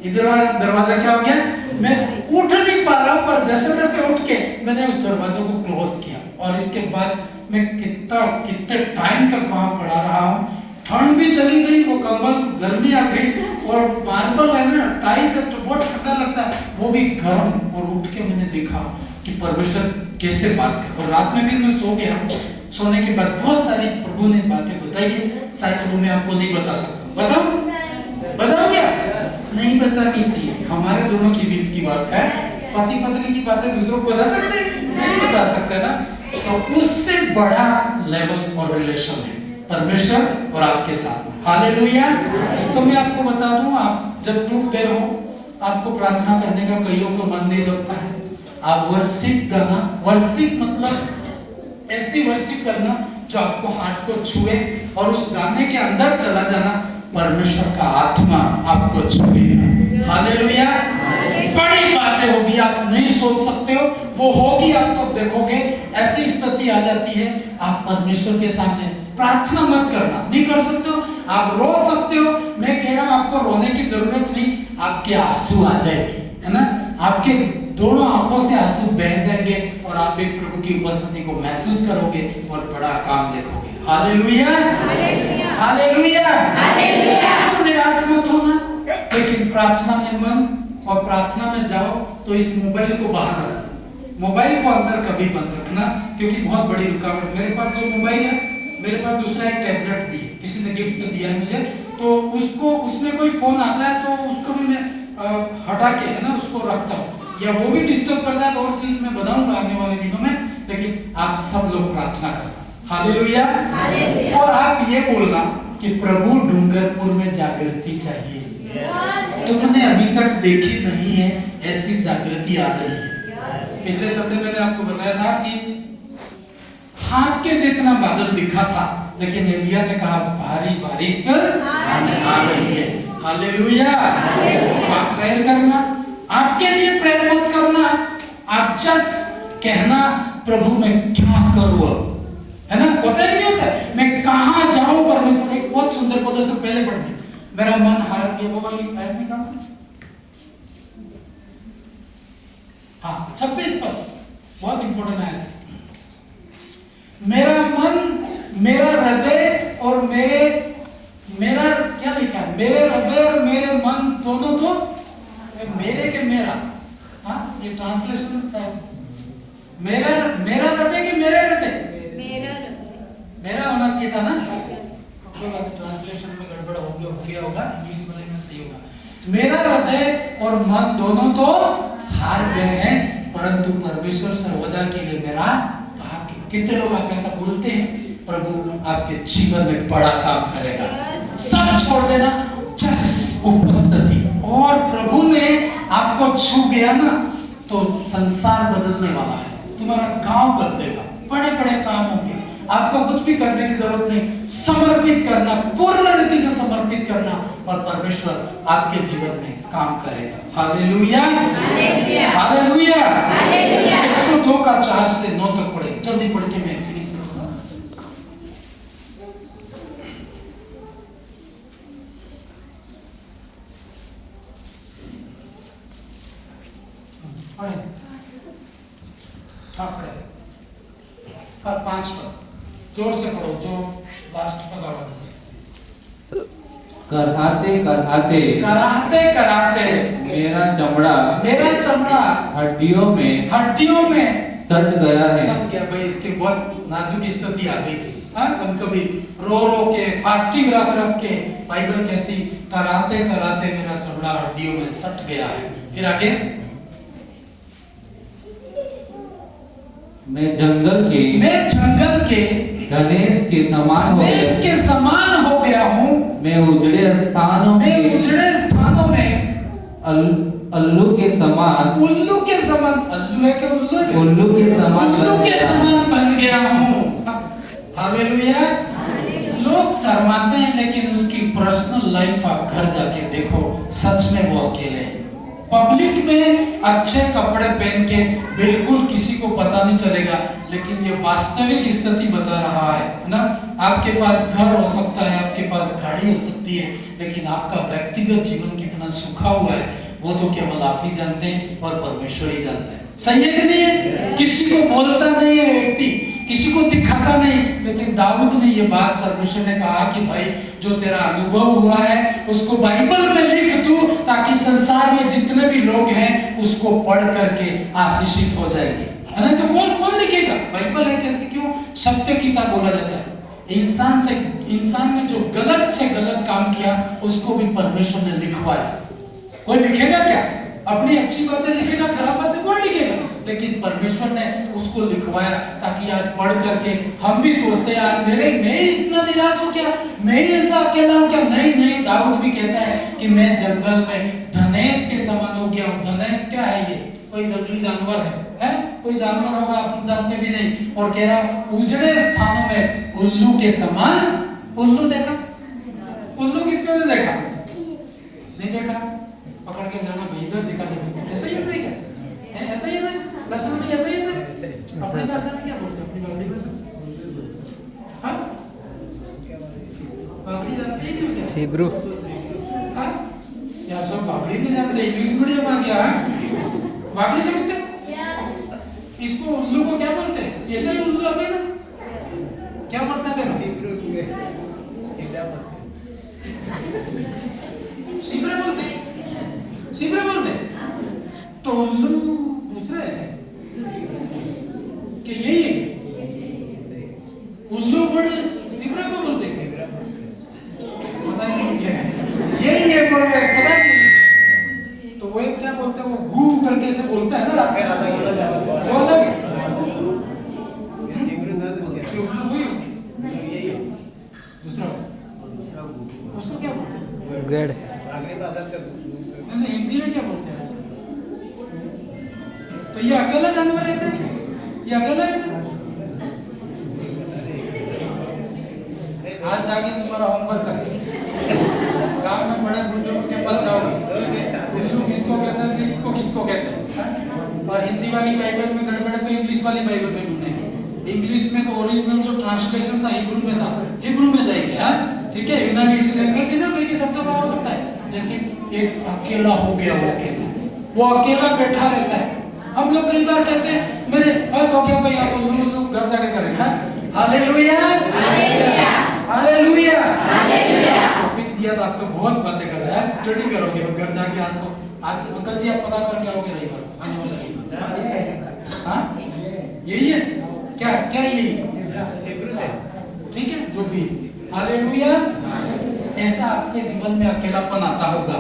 इधर वाला दरवाजा क्या हो गया, मैं उठ नहीं पा रहा हूँ, पर जैसे जैसे उठ के मैंने उस दरवाजे को क्लोज किया। और इसके बाद मैं कितने टाइम तक वहां पड़ा रहा हूँ। ठंड भी चली गई, वो कंबल, गर्मी आ गई, और मार्बल है ना, टाइल्स है, तो बहुत ठंडा लगता है, वो भी गर्म। और उठ के मैंने देखा कि परमेश्वर कैसे बात कर। और रात में भी मैं सो गया। सोने के बाद बहुत सारी प्रभु ने बातें बताई है, शायद वो मैं आपको नहीं बता सकता। बताऊं क्या? नहीं बतानी चाहिए, हमारे दोनों के बीच की बात है। पति पत्नी की बातें दूसरों को बता सकते हैं? नहीं बता सकते ना। तो उससे बड़ा लेवल और रिलेशन है परमेश्वर और आपके साथ में। हालेलुया। तो मैं आपको बता दूं, आप जब टूट गए हो, आपको प्रार्थना करने का कईयों को मन नहीं लगता है, आप वर्शिप करना, वर्शिप मतलब ऐसी वर्शिप करना जो आपको हार्ट को छुए, और उस गाने के अंदर चला जाना, परमेश्वर का आत्मा आपको छुएगा। हालेलुया। बड़ी बातें होगी, आप नहीं सोच सकते हो, वो होगी, आप तब देखोगे। ऐसी स्थिति आ जाती है, आप परमेश्वर के सामने प्रार्थना मत करना, नहीं कर सकते हो, आप रो सकते हो। मैं कह रहा हूं, आपको रोने की जरूरत नहीं, आपके आंसू आ जाएंगे, है ना, आपके दोनों आंखों से आंसू बह जाएंगे, और आप एक प्रभु की उपस्थिति को महसूस करोगे और बड़ा काम देखोगे। हालेलुया। हालेलुया। हालेलुया। निराश मत होना, लेकिन प्रार्थना में मन और प्रार्थना में जाओ, तो इस मोबाइल को बाहर रखना, मोबाइल को अंदर कभी मत रखना, क्योंकि बहुत बड़ी रुकावट। मेरे पास जो मोबाइल है, मेरे पास दूसरा एक टैबलेट भी है, किसी ने गिफ्ट दिया है मुझे, तो उसको उसमें कोई फोन आता है तो उसको भी मैं हटा के है ना उसको रखता हूँ, या वो भी डिस्टर्ब करता है तो और चीज मैं बनाऊंगा आने वाले दिनों में। लेकिन आप सब लोग प्रार्थना करना, हालेलुया, और आप ये बोलना कि प्रभु डूंगरपुर में जागृति चाहिए। तुमने अभी तक देखी नहीं है, ऐसी जागृति आ रही है। पिछले संडे मैंने आपको बताया था कि हाथ के जितना बादल दिखा था, लेकिन एलिया ने कहा भारी बारिश आ रही है। हालेलुया। आप प्रेयर करना, आपके लिए प्रेयर मत करना, आप जस्ट कहना प्रभु मैं क्या करूं, है ना, पता ही नहीं होता मैं कहां जाऊं परमेश्वर। एक बहुत सुंदर पद से पहले पढ़नी, मेरा मन हार गया, वो वाली आयत निकालना। हाँ 26 पद बहुत इंपॉर्टेंट आयत है। मेरा मन, मेरा हृदय और मेरा क्या लिखा है, मेरे हृदय और मेरे मन दोनों तो मेरे के मेरा, हाँ ये ट्रांसलेशन शायद मेरा हृदय के मेरे हृदय, मेरा होना चाहिए था ना, ट्रांसलेशन में गड़बड़ हो गया होगा, इंग्लिश वाले में सही होगा। मेरा हृदय और मन दोनों तो हार गए हैं, परंतु परमेश्वर सर्वदा के लिए मेरा भाग है। कितने लोग आप ऐसा बोलते हैं, प्रभु आपके जीवन में बड़ा काम करेगा, सब छोड़ देना, जस्ट उपस्थिति, और प्रभु ने आपको छू गया ना तो संसार बदलने वाला है, तुम्हारा गांव बदलेगा, बड़े बड़े काम होंगे, आपको कुछ भी करने की जरूरत नहीं, समर्पित करना, पूर्ण रीति से समर्पित करना, और परमेश्वर आपके जीवन में काम करेगा। Hallelujah, hallelujah, hallelujah. 102 का 4 से 9 तक पढ़े, जल्दी पढ़ के मैं फिनिश करूंगा। हाँ पढ़े, 5 पद जोर से पढ़ो, जो लास्ट पद आवाज से। कराहते कराहते कराहते कराहते मेरा चमड़ा हड्डियों में सट गया है। सट गया भाई, इसके बहुत नाजुक स्थिति आ गई थी। हाँ कभी कभी रो के फास्टिंग रख के बाइबल कहती कराहते कराहते मेरा चमड़ा हड्डियों में सट गया है। फिर आगे, मैं जंगल के गणेश के समान हो गया हूँ। मैं उजड़े स्थानों में उल्लू के समान बन गया हूँ। हालेलुया। लोग शर्माते हैं, लेकिन उसकी पर्सनल लाइफ आप घर जाके देखो, सच में वो अकेले हैं। पब्लिक में अच्छे कपड़े पहन के बिल्कुल किसी को पता नहीं चलेगा, लेकिन ये वास्तविक स्थिति बता रहा है ना। आपके पास घर हो सकता है, आपके पास गाड़ी हो सकती है, लेकिन आपका व्यक्तिगत जीवन कितना सूखा हुआ है वो तो केवल आप ही जानते हैं और परमेश्वर ही जानता है। सही है कि नहीं है? किसी को बोलता नहीं है व्यक्ति, किसी को दिखाता नहीं, लेकिन दाऊद ने ये बात, परमेश्वर ने कहा कि भाई जो तेरा अनुभव हुआ है उसको बाइबल में लिख दू, ताकि संसार में जितने भी लोग हैं उसको पढ़ करके आशीषित हो जाएंगे। है ना? तो कौन लिखेगा? बाइबल है कैसे, क्यों सत्य किताब बोला जाता है। इंसान ने जो गलत से गलत काम किया उसको भी परमेश्वर ने लिखवाया। कोई लिखेगा क्या? अपनी अच्छी बातें लिखेगा, खराब बातें कौन लिखेगा? लेकिन परमेश्वर ने उसको लिखवाया, ताकि आज पढ़ करके हम भी सोचते हैं यार मैं इतना निराश हो क्या, मैं ही ऐसा अकेला हूं क्या? नहीं, दाऊद भी कहता है कि मैं जंगल में धनेश के समान हो गया हूं। धनेश क्या है? ये कोई जंगली जानवर है? कोई जानवर होगा, आप जानते भी नहीं। और कह रहा उजड़े स्थानों में उल्लू के समान। उल्लू देखा? उल्लू कितने ने देखा? नहीं देखा? पकड़ के लाना भाई, इधर दिखा दे। ऐसा ही है क्या? ऐसा ही है ना? लसन में ऐसा ही है ना? अपनी भाषा में क्या बोलते हैं? अपनी बावली भाषा? हाँ? बावली जानते हैं क्या? सीब्रू। हाँ? यार सब बावली नहीं जानते, इंग्लिश मीडियम आ गया। बावली समझते? इसको उल्लू को क्या बोलते हैं? ऐसा ही उल्लू आते ना? क्या बोलते हैं? सीब्रू सीधा बोलते हैं। सीब्रा बोलते तो उल्लू दूसरा ऐसे कि यही है। उल्लू बड़े सीब्रा को बोलते हैं। तो ये अकेला जानवर रहता है, ये अकेला रहता है। आज जाके तुम्हारा होमवर्क है, गांव में बड़े बुजुर्ग के पास जाओगे, उल्लू किसको कहते हैं, इसको किसको कहते हैं, और हिंदी वाली बाइबल में गड़बड़ है तो इंग्लिश वाली बाइबल में ढूंढेंगे। इंग्लिश में तो ओरिजिनल जो ट्रांसलेशन था हिब्रू में था, हिब्रू में जाएंगे। हाँ ठीक है, यूनानी लैंग्वेज है ना, कोई के शब्दों का हो सकता है, लेकिन एक अकेला हो गया वो कहता है, वो अकेला बैठा रहता है। हम लोग कई बार कहते हैं मेरे बस हो गया भाई, आप उल्लू घर जाके करें। Hallelujah hallelujah hallelujah. टॉपिक दिया था, आप तो बहुत बातें कर रहे हैं, स्टडी करोगे अब घर जाके। आज तो आज अंकल जी आप पता करके आओगे रविवार, आने वाला रविवार। हाँ यही है क्या, क्या यही ठीक है जो भी। हालेलुया। ऐसा आपके जीवन में अकेलापन आता होगा,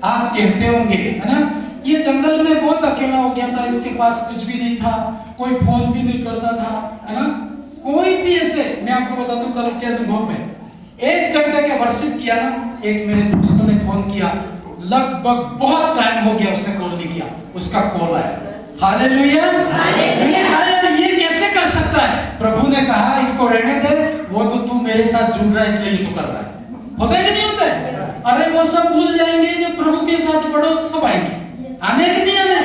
आप कहते होंगे है ना, ये जंगल में बहुत अकेला हो गया था, इसके पास कुछ भी नहीं था, कोई फोन भी नहीं करता था, है ना, कोई भी ऐसे। मैं आपको बता दूं कल के अनुभव में 1 घंटे के वर्शिप किया ना, एक मेरे दोस्तों ने फोन किया, लगभग बहुत टाइम हो गया उसने कॉल नहीं किया, उसका कॉल आया। हालेलुया। मैंने कहा यार ये कैसे कर सकता है, प्रभु ने कहा इसको रहने दे, वो तो तू मेरे साथ जुड़ रहा है इसलिए तो कर रहा है। होता है कि नहीं होता है? अरे वो सब भूल जाएंगे जो प्रभु के साथ बड़ो, सब आएंगे, आने के नहीं आने,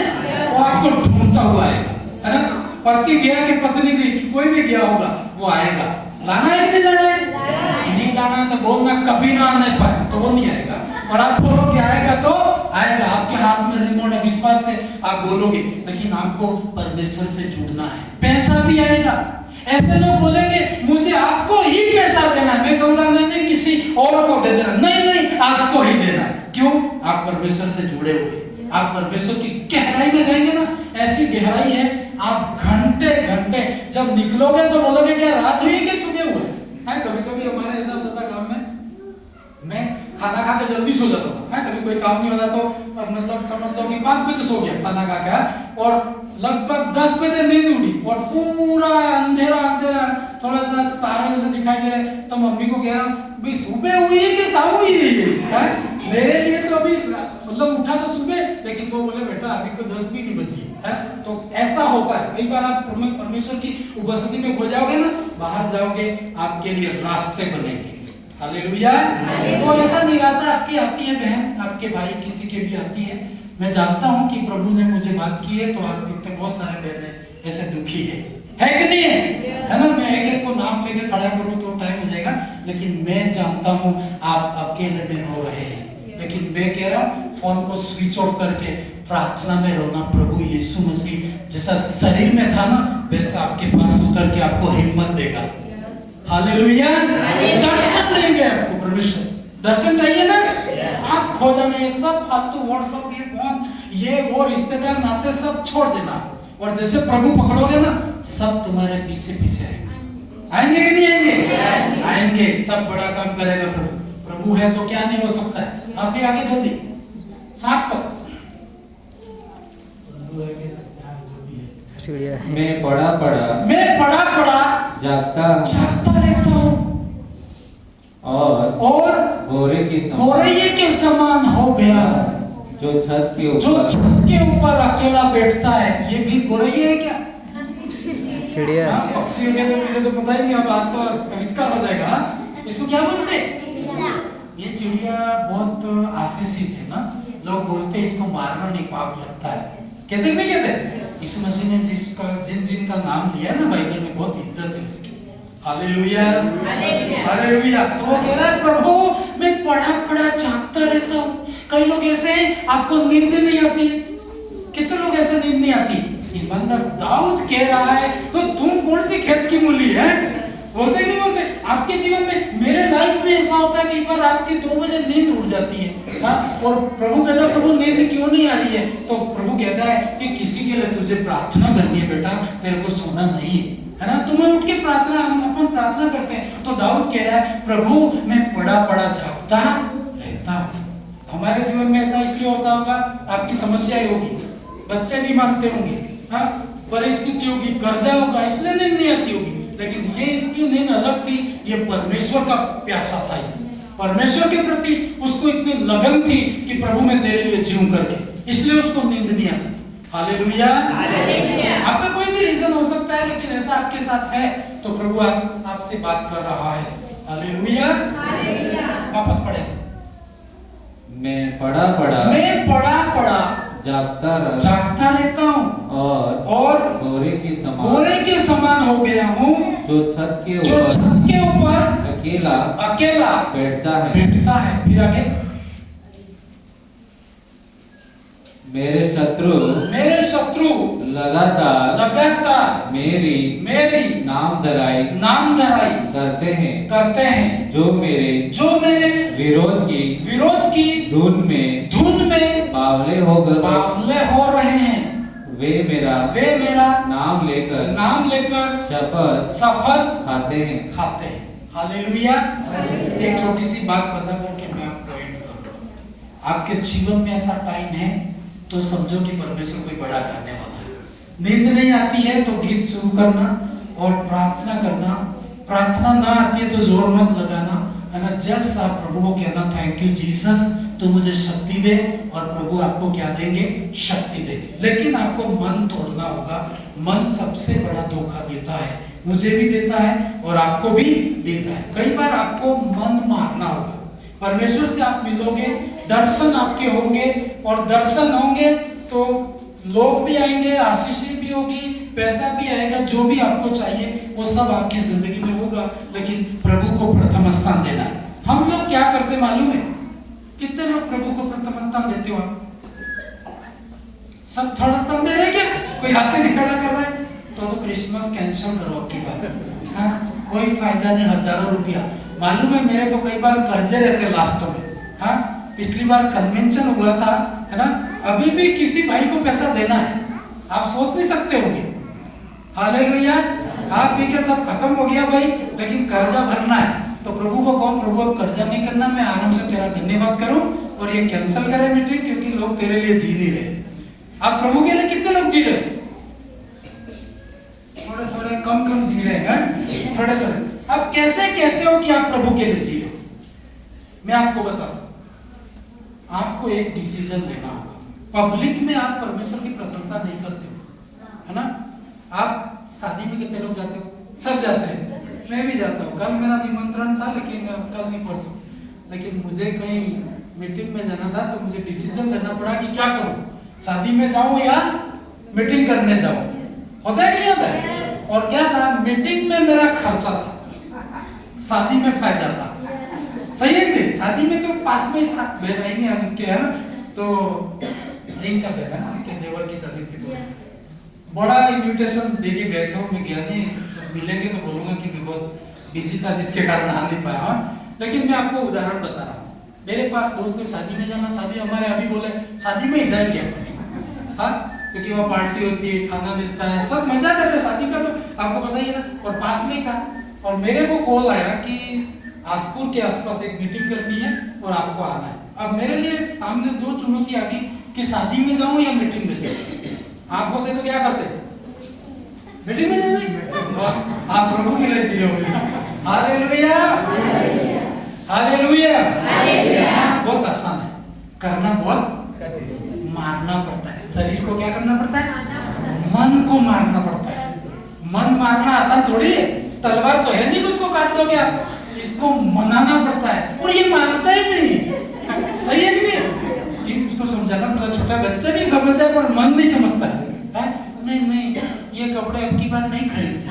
वो आपको ढूंढता हुआ आएगा, है ना। पति गया कि पत्नी गई कि कोई भी गया होगा, वो आएगा। लाना है कि नहीं लाना है? नहीं लाना है तो बोलना कभी ना आने पाए तो वो नहीं आएगा, और आप बोलोगे आएगा तो आएगा। आपके हाथ में रिमोट है, विश्वास से आप बोलोगे, लेकिन आपको परमेश्वर से जुड़ना है। पैसा भी आएगा। ऐसे लोग बोलेंगे मुझे आपको ही पैसा देना है, मैं कहूंगा नहीं नहीं किसी और को दे देना, नहीं नहीं आपको ही देना है। क्यों? आप परमेश्वर से जुड़े हुए, आप परमेश्वर की गहराई में जाएंगे ना, ऐसी गहराई है आप घंटे घंटे जब निकलोगे तो बोलोगे क्या रात हुई कि सुबह हुआ है। कभी कभी हमारे ऐसा होता था काम में, मैं खाना खा के जल्दी सो जाता था, है कभी कोई काम नहीं होता तो मतलब समझ लो कि 5 बजे सो गया खाना खा के, और लगभग 10 बजे नींद उड़ी और पूरा अंधेरा अंधेरा, थोड़ा सा तारे जैसे दिखाई दे रहे, तो मम्मी को कह रहा हूँ भाई सुबह हुई है कि शाम हुई है? मेरे लिए तो अभी मतलब उठा तो सुबह, लेकिन वो बोले बेटा अभी तो 10 भी नहीं बजी है। तो ऐसा होता है, कई बार आप परमेश्वर की उपस्थिति में खो जाओगे ना, बाहर जाओगे आपके लिए रास्ते बनेंगे। हालेलुया। तो ऐसा निराशा आपकी आती है बहन, आपके भाई किसी के भी आती है। मैं जानता हूं कि प्रभु ने मुझे बात की है, तो आप इतने बहुत सारे बहनें ऐसे दुखी है कि नहीं है ना। मैं एक एक को नाम लेके खड़ा करूं तो टाइम हो जाएगा, लेकिन मैं जानता हूं आप अकेले में रो रहे हैं, लेकिन मैं कह रहा हूं फोन को स्विच ऑफ करके प्रार्थना में रोना। प्रभु यीशु मसीह जैसा शरीर में था ना, वैसा आपके पास उतर के आपको हिम्मत देगा। हालेलुया। दर्शन देंगे आपको परमेश्वर, दर्शन चाहिए ना। आप खो जाना, ये सब फालतू व्हाट्सएप ये फोन ये वो रिश्तेदार नाते सब छोड़ देना, और जैसे प्रभु पकड़ोगे ना सब तुम्हारे पीछे पीछे आएंगे। आएंगे कि नहीं आएंगे? आएंगे। सब बड़ा काम करेगा प्रभु। प्रभु है तो क्या नहीं हो सकता है। आप भी आगे जल्दी साथ पर मैं पड़ा पड़ा जागता रहता हूँ, और गोरैये के समान हो गया। जो छत के ऊपर अकेला बैठता है, ये भी गोरैया है क्या? चिड़िया। पक्षी हो गया तो मुझे तो पता ही नहीं, अब बात तो आविष्कार हो जाएगा। इसको क्या बोलते? ये चिड़िया बहुत आशीषित है ना, लोग बोलते हैं इसको मारना नहीं पाप लगता है, कहते कि नहीं कहते? यीशु मसीह ने जिनका नाम लिया ना बाइबल में, बहुत इज्जत है उसकी। Hallelujah hallelujah. तो वो कह रहा है प्रभु मैं पड़ा जागता रहता हूँ। कई लोग ऐसे हैं आपको नींद नहीं आती, कितने लोग ऐसे नींद नहीं आती। ईमानदार दाऊद कह रहा है तो तुम कौन सी खेत की मूली है? बोलते ही नहीं बोलते? आपके जीवन में, मेरे लाइफ में ऐसा होता है कई बार रात के 2 बजे नींद उड़ जाती है, और प्रभु कहता है प्रभु नींद क्यों नहीं आ रही है? तो प्रभु कहता है कि किसी के लिए तुझे प्रार्थना करनी है बेटा, तेरे को सोना नहीं है ना। तुम्हें उठ के प्रार्थना, हम अपन प्रार्थना करते हैं। तो दाऊद कह रहा है प्रभु मैं पड़ा जागता रहता हूँ। हमारे जीवन में ऐसा इसलिए होता होगा, आपकी समस्याएं होगी, बच्चे नहीं मानते होंगे, हाँ परिस्थिति होगी, कर्जा होगा, इसलिए नींद नहीं आती होगी। लेकिन ये इसकी नींद अलग थी, ये परमेश्वर का प्यासा था। परमेश्वर के प्रति उसको इतनी लगन थी कि प्रभु मैं तेरे लिए जीऊं करके, इसलिए उसको नींद नहीं आती। हालेलुया। आपका कोई भी रीजन हो सकता है, लेकिन ऐसा आपके साथ है तो प्रभु आपसे बात कर रहा है। हालेलुया। वापस पढ़ेंगे। मैं पड़ा पड़ा जागता रहता हूँ और गोरे के समान हो गया हूँ, जो छत के ऊपर अकेला बैठता है। फिर आगे, मेरे शत्रु लगातार मेरी नाम धराई करते हैं, जो मेरे विरोध की धुन में बावले हो रहे हैं। वे मेरा नाम लेकर शपथ खाते हैं। हालेलुया। एक छोटी सी बात बता दूं कि मैं आपको एंड कर रहा हूं। आपके जीवन में ऐसा टाइम है तो समझो कि परमेश्वर कोई बड़ा करने वाला है। नींद नहीं आती है तो गीत शुरू करना और प्रार्थना करना। प्रार्थना ना आती है तो जोर मत लगाना, है ना। जस्ट आप प्रभु को कहना, थैंक यू जीसस, तो मुझे शक्ति दे, और प्रभु आपको क्या देंगे? शक्ति देंगे। लेकिन आपको मन तोड़ना होगा। मन सबसे बड़ा धोखा देता है, मुझे भी देता है और आपको भी देता है। कई बार आपको मन मारना होगा। परमेश्वर से आप मिलोगे, दर्शन आपके होंगे, और दर्शन होंगे तो लोग भी आएंगे, आशीषें भी होगी, पैसा भी आएगा, जो भी आपको चाहिए वो सब आपकी जिंदगी में होगा। लेकिन प्रभु को प्रथम स्थान देना है। हम लोग क्या करते मालूम है? कितने लोग प्रभु को प्रथम स्थान देते हो आप? सब थर्ड स्थान दे रहे हैं क्या? कोई हाथ नहीं खड़ा कर रहा है तो क्रिसमस कैंसिल करो आपकी बात। हाँ, कोई फायदा नहीं। हजारों रुपया, मालूम है मेरे तो कई बार कर्जे रहते लास्ट में। हाँ, पिछली बार कन्वेंशन हुआ था, है ना। अभी भी किसी भाई को पैसा देना है, आप सोच नहीं सकते होंगे। हालेलुया। खा पी के सब खत्म हो गया भाई, लेकिन कर्जा भरना है। तो प्रभु को कौन, प्रभु अब कर्जा नहीं करना, मैं आराम से तेरा धन्यवाद करूं और ये कैंसिल करे मीटिंग, क्योंकि लोग तेरे लिए जी नहीं रहे। आप प्रभु के लिए कितने लोग जी रहे? थोड़े कम जी रहे हैं, थोड़े। अब कैसे कहते हो कि आप प्रभु के लिए जी रहे हो? मैं आपको बताता हूं। आपको एक डिसीजन लेना होगा। पब्लिक में आप परमेश्वर की प्रशंसा नहीं करते हो, है ना। आप शादी में कितने लोग जाते हो? सब जाते हैं, मैं भी जाता हूँ। कल मेरा निमंत्रण था, लेकिन कल नहीं परसों, लेकिन मुझे कहीं मीटिंग में जाना था, तो मुझे डिसीजन लेना पड़ा कि क्या करूं, शादी में जाऊं या मीटिंग करने जाऊं। होता है कि नहीं होता है? और क्या था, मीटिंग में मेरा खर्चा था, शादी में फायदा था। सही है कि शादी में तो पास में ही था, बहन आई नहीं आज उसके, है ना। तो रिंग का बहन है ना, उसके देवर की शादी थी, तो बड़ा इन्विटेशन दे के गए थे। मैं गया नहीं, जब मिलेंगे तो बोलूंगा कि मैं बहुत बिजी था जिसके कारण आ नहीं पाया। लेकिन मैं आपको उदाहरण बता रहा हूँ। मेरे पास दोस्त ने शादी में जाना, शादी हमारे अभी बोले शादी में ही जाएंगे, हाँ, क्योंकि वहाँ पार्टी होती है, खाना मिलता है, सब मजा करते हैं शादी का, तो आपको पता ही है ना। और पास में ही था, और मेरे को कॉल आया कि आसपुर के आसपास एक मीटिंग करनी है और आपको आना है। अब मेरे लिए सामने दो चुनौती आ गई कि शादी में जाऊं या मीटिंग में जाऊं। आप होते तो क्या करते? मीटिंग में जाते। आप प्रभु के लिए जी रहे हो। Hallelujah, hallelujah. बहुत आसान है करना, बहुत मारना पड़ता है। शरीर को क्या करना पड़ता है? मन को मारना पड़ता है। मन मारना आसान थोड़ी है, तलवार तो है नहीं, उसको काट दोगे आप। इसको मनाना पड़ता है, और ये मानता ही नहीं। सही है कि नहीं? ये उसको समझाना पड़ता। छोटा बच्चा भी समझ जाए, पर मन नहीं समझता है। नहीं, ये कपड़े अब की बार नहीं खरीदते।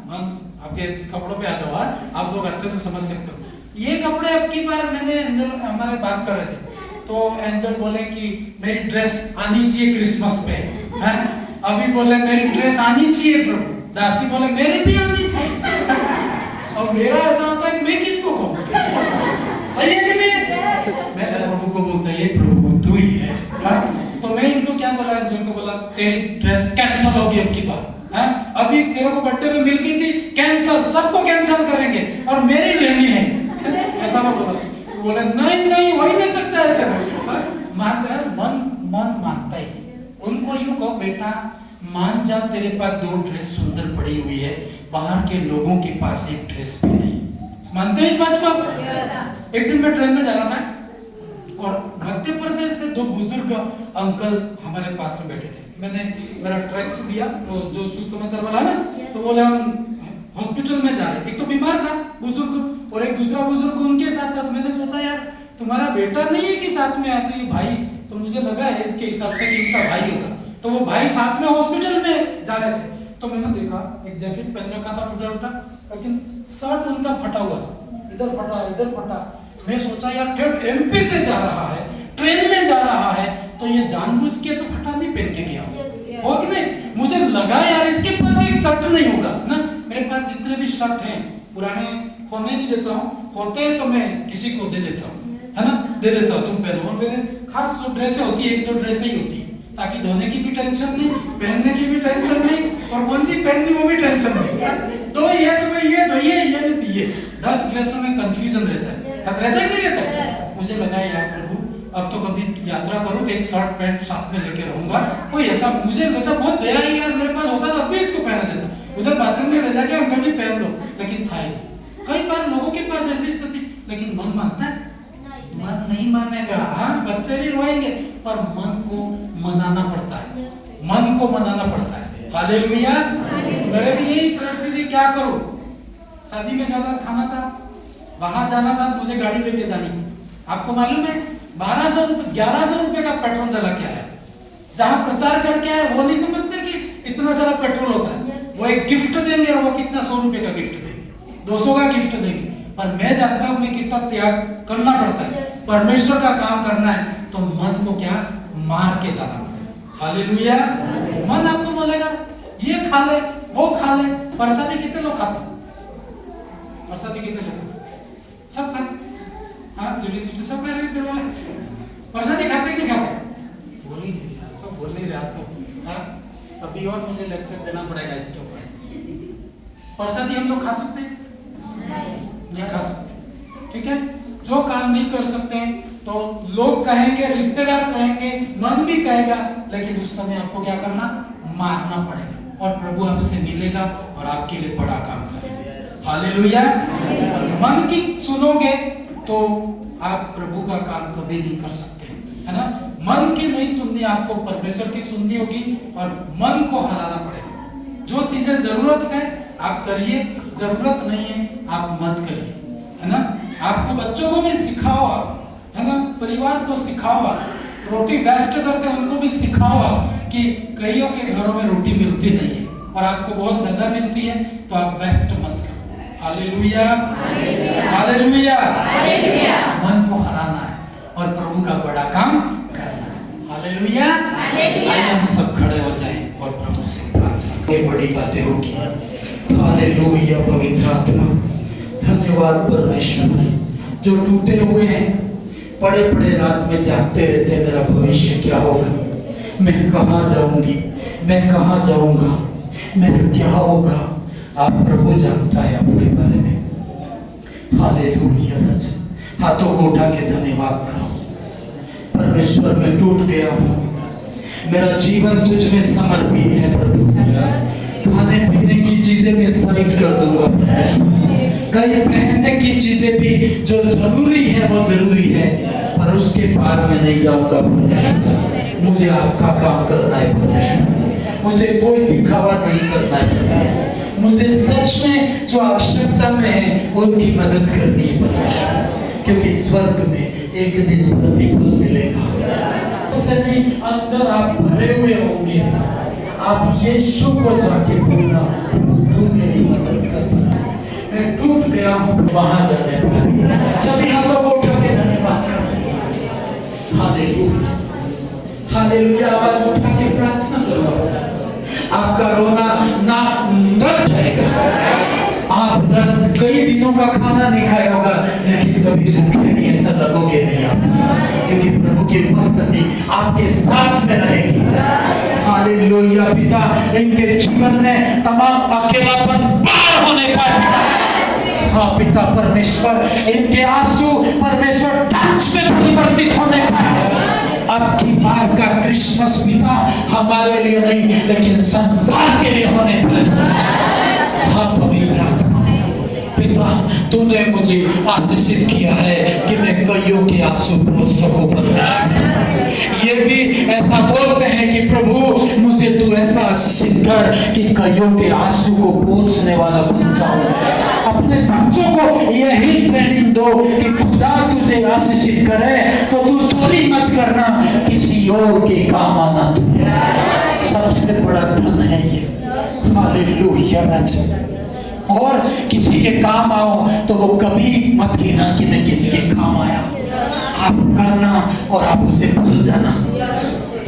मन आपके कपड़ों पे आ जाओ, आप लोग अच्छे से समझ सकते हो। ये कपड़े अब की बार, मैंने एंजल हमारे बात कर रहे थे, तो एंजल बोले कि मेरी ड्रेस आनी चाहिए क्रिसमस पे, हैं? अभी बोले मेरी ड्रेस आनी चाहिए प्रभु। दासी बोले मेरी भी आनी चाहिए। और मेरा ऐसा होता है, मैं किसको कहूँ? सही है कि नहीं? मैं तो प्रभु को बोलता है, ये प्रभु तू ही है। तो मैं इनको क्या बोला, एंजल को बोला तेरी ड्रेस कैंसिल होगी अब की बार। अभी तेरे को बर्थडे में मिल गई थी, कैंसिल, सबको कैंसिल करेंगे और मेरी लेनी है। ऐसा मैं बोला। तो बोले नहीं हो ही नहीं सकता ऐसे। मानता है, मन मानता ही नहीं। उनको यूं कहो, बेटा मान जा, तेरे पास 2 ड्रेस सुंदर पड़ी हुई है, बाहर के लोगों के पास एक ड्रेस भी नहीं। मानते हो इस बात को? एक दिन मैं ट्रेन में जा रहा था, और मध्य प्रदेश से 2 बुजुर्ग अंकल हमारे पास में बैठे थे। मैंने मेरा ट्रैक्स दिया, तो जो सुसमाचार वाला ना, तो बोले हम हॉस्पिटल में जा रहे। एक तो बीमार था बुजुर्ग और एक दूसरा बुजुर्ग उनके साथ था। तो मैंने सोचा यार तुम्हारा बेटा नहीं है कि साथ में आया, तो ये भाई, तो मुझे लगा एज के हिसाब से कि इनका भाई होगा। तो वो भाई साथ में हॉस्पिटल में जा रहे थे। तो मैंने देखा एक जैकेट पहन रखा था टूटा टूटा, लेकिन शर्ट उनका फटा हुआ, इधर फटा इधर फटा। मैं सोचा यार ट्रेन एमपी से जा रहा है, ट्रेन में जा रहा है, तो ये जानबूझ के तो फटा नहीं पहन के गया हो कि नहीं। मुझे लगा यार इसके पास एक शर्ट नहीं होगा ना। मेरे पास जितने भी शर्ट हैं पुराने होने नहीं देता हूँ, होते हैं तो मैं किसी को दे देता हूँ, है ना, दे देता हूँ, तुम पहनो। और मेरे खास जो ड्रेसें होती है 1-2 ड्रेसें ही होती है, ताकि धोने की भी टेंशन नहीं, पहनने की भी टेंशन नहीं, और कौन सी पहननी वो भी टेंशन नहीं। तो ये तो मैं ये धोइए ये नहीं दिए, 10 ड्रेसों में कंफ्यूजन रहता है। अब रहता है नहीं रहता है? मुझे लगा यार प्रभु अब तो कभी यात्रा करूं तो एक शर्ट पैंट साथ में लेके रहूंगा। कोई ऐसा मुझे वैसा बहुत दया है यार, मेरे पास होता तो अभी इसको पहना देता, उधर बाथरूम में ले जाके अंकल जी पहन लो, लेकिन था ही। कई बार लोगों के पास ऐसी स्थिति, लेकिन मन मानता है? मन नहीं मानेगा। हाँ, बच्चे भी रोएंगे, पर मन को मनाना पड़ता है, मन को मनाना पड़ता है। हालेलुया। मेरे भी यही परिस्थिति, क्या करूं? शादी में जाना खाना था, वहां जाना था, मुझे गाड़ी लेके जानी थी। आपको मालूम है 1200 रुपए 1100 रुपए का पेट्रोल जला के आया। जहां प्रचार करके आया वो नहीं समझते कि इतना सारा पेट्रोल होता है। वो एक गिफ्ट देंगे और वो कितना 100 रुपए का गिफ्ट देंगे, 200 का गिफ्ट देंगे, पर मैं जानता हूं मैं कितना त्याग करना पड़ता है। परमेश्वर का काम करना है तो मन को क्या मार के जाना पड़ेगा। हालेलुया। मन आपको बोलेगा ये खा ले वो खा ले। प्रसादी कितने लोग खाते? प्रसादी कितने लोग? सब खाते। हाँ, जुली सिस्टर सब खा रहे हैं। बोले प्रसादी खाते कि नहीं खाते? बोल ही नहीं रहा, सब बोल नहीं रहा आपको। हाँ, अभी और मुझे लेक्चर देना पड़ेगा इसके ऊपर। प्रसादी हम लोग खा सकते हैं? नहीं खा सकते। ठीक है, जो काम नहीं कर सकते तो लोग कहेंगे, रिश्तेदार कहेंगे, मन भी कहेगा, लेकिन उस समय आपको क्या करना? मारना पड़ेगा, और प्रभु आपसे मिलेगा और आपके लिए बड़ा काम करेगा। हालेलुया। मन की सुनोगे तो आप प्रभु का काम कभी नहीं कर सकते, है ना। मन की नहीं सुननी, आपको परमेश्वर की सुननी होगी और मन को हराना पड़ेगा। जो चीजें जरूरत है आप करिए, जरूरत नहीं है आप मत करिए, है ना। आपको बच्चों को भी सिखाओ, है ना, परिवार को सिखाओ, रोटी वेस्ट करते हैं उनको भी सिखाओ कि कईयों के घरों में रोटी मिलती नहीं है और आपको बहुत ज्यादा मिलती है, तो आप वेस्ट मत करो। Hallelujah, hallelujah. मन को हराना है और प्रभु का बड़ा काम करना है। हालेलुया। आइए हम सब खड़े हो जाएं और प्रभु से प्रार्थना करें। बड़ी बातें होगी। हालेलुया। पवित्र आत्मा, धन्यवाद परमेश्वर, जो टूटे हुए हैं, बड़े बड़े रात में जागते रहते हैं, मेरा भविष्य क्या होगा, मैं कहाँ जाऊंगी, मैं कहाँ जाऊंगा, मेरा क्या होगा। आप प्रभु जानता है आपके बारे में। हालेलुया। हाथों को उठा के धन्यवाद करो। परमेश्वर मैं टूट गया हूँ, मेरा जीवन तुझ में समर्पित है प्रभु। खाने पीने की चीजें मैं साइड कर दूंगा परमेश्वर। कई पहनने की चीजें भी जो जरूरी है वो जरूरी है, पर उसके बाद मैं नहीं जाऊंगा परमेश्वर। मुझे आपका काम करना है परमेश्वर, मुझे कोई दिखावा नहीं करना है। मुझे सच में जो आवश्यकता में है उनकी मदद करनी है परमेश्वर, क्योंकि स्वर्ग में एक दिन प्रतिफल मिलेगा। उससे नहीं, अंदर आप भरे हुए होंगे। आप यीशु को जाके बोलना, तू मेरी मदद कर, मैं टूट गया हूँ, वहां जाने पाए। चलिए हम लोग उठा के धन्यवाद करें। Hallelujah, hallelujah. आवाज उठा के प्रार्थना करो। आपका रोना ना रट जाएगा। आप 10 कई दिनों का खाना नहीं खाया होगा, लेकिन कभी भूखे नहीं ऐसा लगोगे नहीं आप, क्योंकि प्रभु की उपस्थिति आपके साथ में रहेगी। हालेलुया। पिता, इनके जीवन में तमाम अकेलापन पार होने पाए। हाँ पिता परमेश्वर, इनके आंसू परमेश्वर टच में परिवर्तित होने पाए। अब की बार का क्रिसमस पिता हमारे लिए नहीं, लेकिन संसार के लिए होने पाए। हाँ पवित्र आत्मा, पिता, तूने मुझे आशीषित किया है कि मैं कईयों के आंसू पोंछ सकूं परमेश्वर। ये भी ऐसा बोलते हैं कि प्रभु मुझे तू ऐसा आशीषित कर कि कईयों के आंसू को पोंछने वाला बन जाऊं। अपने बच्चों को यही ट्रेनिंग दो कि खुदा तुझे आशीषित करे तो तू चोरी मत करना, किसी और के काम आना तू। सबसे बड़ा धन है ये। हालेलुया। और किसी के काम आओ तो वो कभी मत कहना कि मैं किसी के काम आया। आप करना और आप उसे भूल जाना।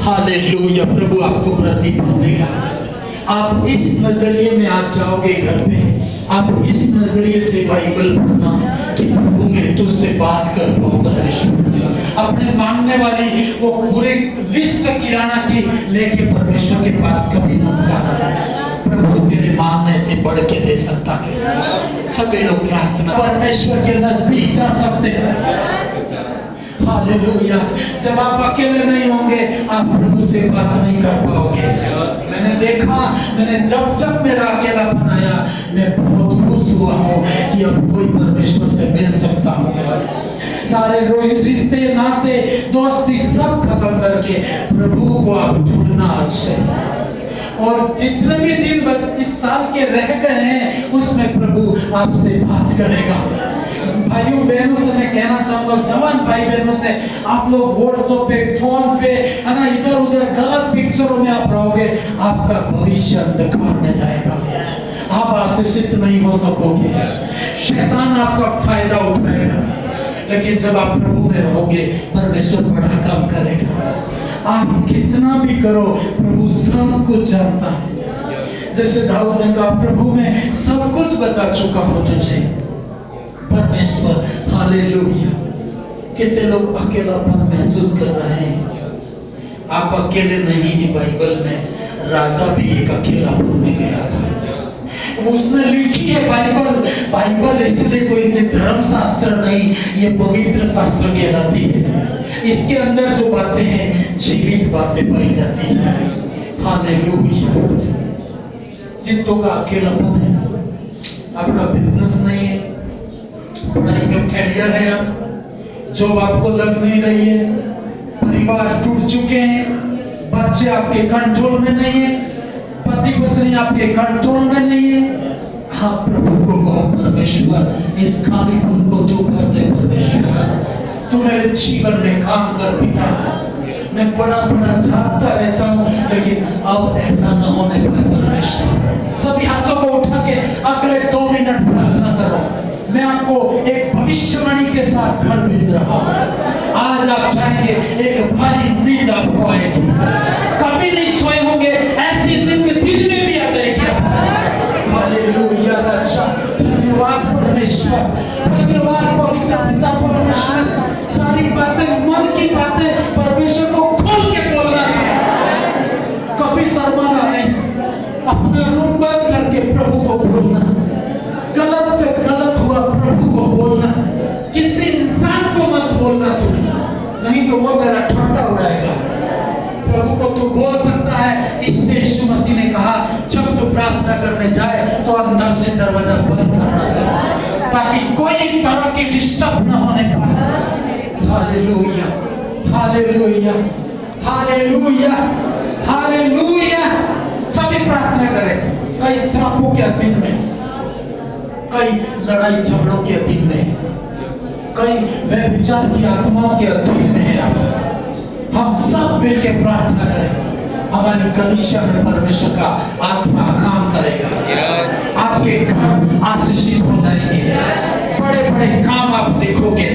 हालेलुया। प्रभु आपको प्रतिफल देगा। आप इस नजरिए में आज जाओगे घर पे, आप इस नजरिए से बाइबल पढ़ना कि प्रभु मैं तुझसे बात कर पाऊं परमेश्वर। अपने मांगने वाली वो पूरे लिस्ट किराना की लेके परमेश्वर के पास कभी मत जाना। प्रभु तेरे मांगने से बढ़ के दे सकता है। सभी लोग प्रार्थना परमेश्वर के नजदीक जा सकते हैं। हालेलुया। जब आप अकेले नहीं होंगे आप प्रभु से बात नहीं कर पाओगे। मैंने देखा, जब मेरा अकेलापन आया मैं बहुत खुश हुआ हूँ कि अब कोई परमेश्वर से मिल सकता हूँ। सारे रिश्ते नाते दोस्ती सब खत्म करके प्रभु को आप ढूंढना अच्छे। और जितने भी दिन इस साल के रह गए हैं उसमें प्रभु आपसे बात करेगा। भाइयों बहनों से मैं कहना चाहूंगा, जवान भाई बहनों से, आप लोग व्हाट्सएप पे, फोन पे, है ना, इधर उधर गलत पिक्चरों में आप रहोगे, आपका भविष्य अंधकार में जाएगा। आप आशीषित नहीं हो सकोगे। शैतान आपका फायदा उठाएगा। लेकिन जब आप प्रभु में रहोगे परमेश्वर बड़ा काम करेगा। आप कितना भी करो प्रभु सब कुछ जानता है। जैसे दाऊद ने कहा, प्रभु मैं सब कुछ बता चुका हूं तुझे। परमेश्वर हालेलुया। कितने लोग अकेलापन महसूस कर रहे हैं। आप अकेले नहीं हैं। बाइबल में राजा भी एक अकेलापन में गया था। उसने लिखी है बाइबल इसलिए कोई धर्म शास्त्र नहीं, ये पवित्र शास्त्र कहलाती है। इसके अंदर जो बातें हैं जीवित बातें पाई जाती है। हालेलुया। चित्तों का अकेलापन है, आपका बिजनेस नहीं है, पढ़ाई में फेलियर है, जॉब आपको लग नहीं रही है, परिवार टूट चुके हैं, बच्चे आपके कंट्रोल में नहीं है, पति पत्नी आपके कंट्रोल में नहीं है। हाँ, प्रभु को कहो परमेश्वर इस खालीपन को तू भर दे। परमेश्वर तू मेरे जीवन में काम कर पिता। मैं बड़ा चाहता रहता हूँ लेकिन अब ऐसा न होने पाए परमेश्वर। सभी हाथों को उठा के अगले 2 मिनट प्रार्थना करो। मैं आपको एक भविष्यवाणी के साथ घर भेज रहा हूँ। आज आप चाहेंगे एक भारी नींद आपको आएगी, कभी नहीं सोए होंगे, ऐसी नींद दिन में भी आ जाएगी। हालेलुया। अच्छा, धन्यवाद परमेश्वर, धन्यवाद पवित्र पिता परमेश्वर। सारी बातें, मन की बातें परमेश्वर को खोल के बोलना है, कभी शर्माना नहीं। अपना रूम बंद करके प्रभु को बोलना, गलत से गलत हुआ प्रभु को बोलना, किसी इंसान को मत बोलना तू, नहीं तो वो तेरा ठंडा उड़ाएगा। प्रभु को तू बोल सकता है। इसलिए यीशु मसीह ने कहा जब तू प्रार्थना करने जाए तो अंदर से दरवाजा बंद करना ताकि कोई तरह की डिस्टर्ब न होने पाए। Hallelujah, hallelujah, hallelujah, hallelujah. सभी प्रार्थना करें। कई श्रापों के अधीन में, कई लड़ाई झगड़ों के अधीन में, कई व्यभिचार की आत्माओं के अधीन में है। हम सब मिलकर प्रार्थना करें। हमारी कलीसिया में परमेश्वर का आत्मा काम करेगा। आपके घर आशीषित हो जाएंगे। बड़े बड़े काम आप देखोगे।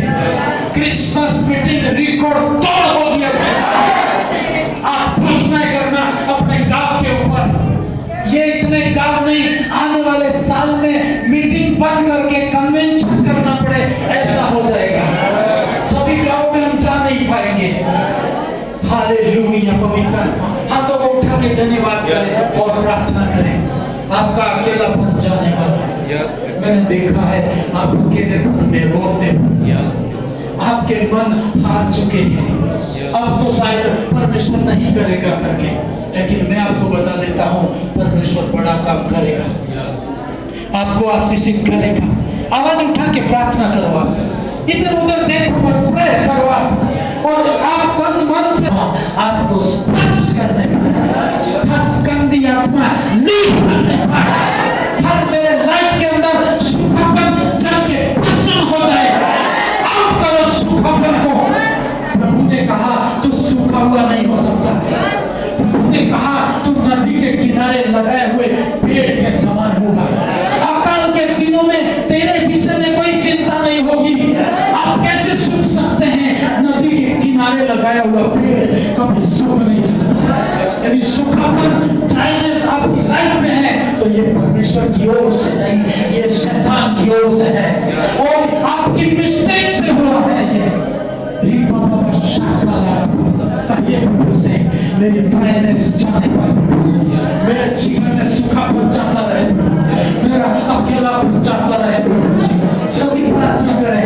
क्रिसमस मीटिंग रिकॉर्ड तोड़ होगी। आप घोषणा करना अपने गांव के ऊपर। ये इतने गांव नहीं, आने वाले साल में मीटिंग बंद करके कन्वेंशन करना पड़े, ऐसा हो जाएगा। सभी गांव में हम जा नहीं पाएंगे। हालेलुया। पवित्र हाथों को उठा के धन्यवाद करें और प्रार्थना करें। आपका अकेलापन जाने वाला है। मैंने देखा है आप अकेलेपन में रोते हो, आपके मन हार चुके हैं। अब तो शायद परमेश्वर नहीं करेगा करके, लेकिन मैं आपको बता देता हूँ परमेश्वर बड़ा काम करेगा, आपको आशीषित करेगा। आवाज उठा के प्रार्थना करो आप, इधर उधर देखो और प्रे करो आप, और आप तन मन से आपको स्पर्श करने पाए, हर गंदी आत्मा लीव करने पाए, हर मेरे लाइफ के अंदर सूखापन जल के भस्म हो जाए। आउट करो सूखापन को। प्रभु ने कहा तू सूखा हुआ नहीं हो सकता। प्रभु ने कहा तू नदी के किनारे लगाए हुए पेड़ के समान होगा। अकाल के दिनों में तेरे विषय में कोई चिंता नहीं होगी। आप कैसे सूख सकते हैं? नदी के किनारे लगाया हुआ पेड़ कभी सूख नहीं सकता। यदि सूखापन ड्राइनेस आपकी लाइफ में है तो ये परमेश्वर की ओर से नहीं, ये शैतान की ओर से है और आपकी मिस्टेक से हुआ है। ये कहिए प्रभु से मेरी ड्राइनेस जाने पाए, मेरे जीवन में सूखापन जाता रहे, मेरा अकेलापन जाता रहे। प्रभु जी सभी प्रार्थना करें।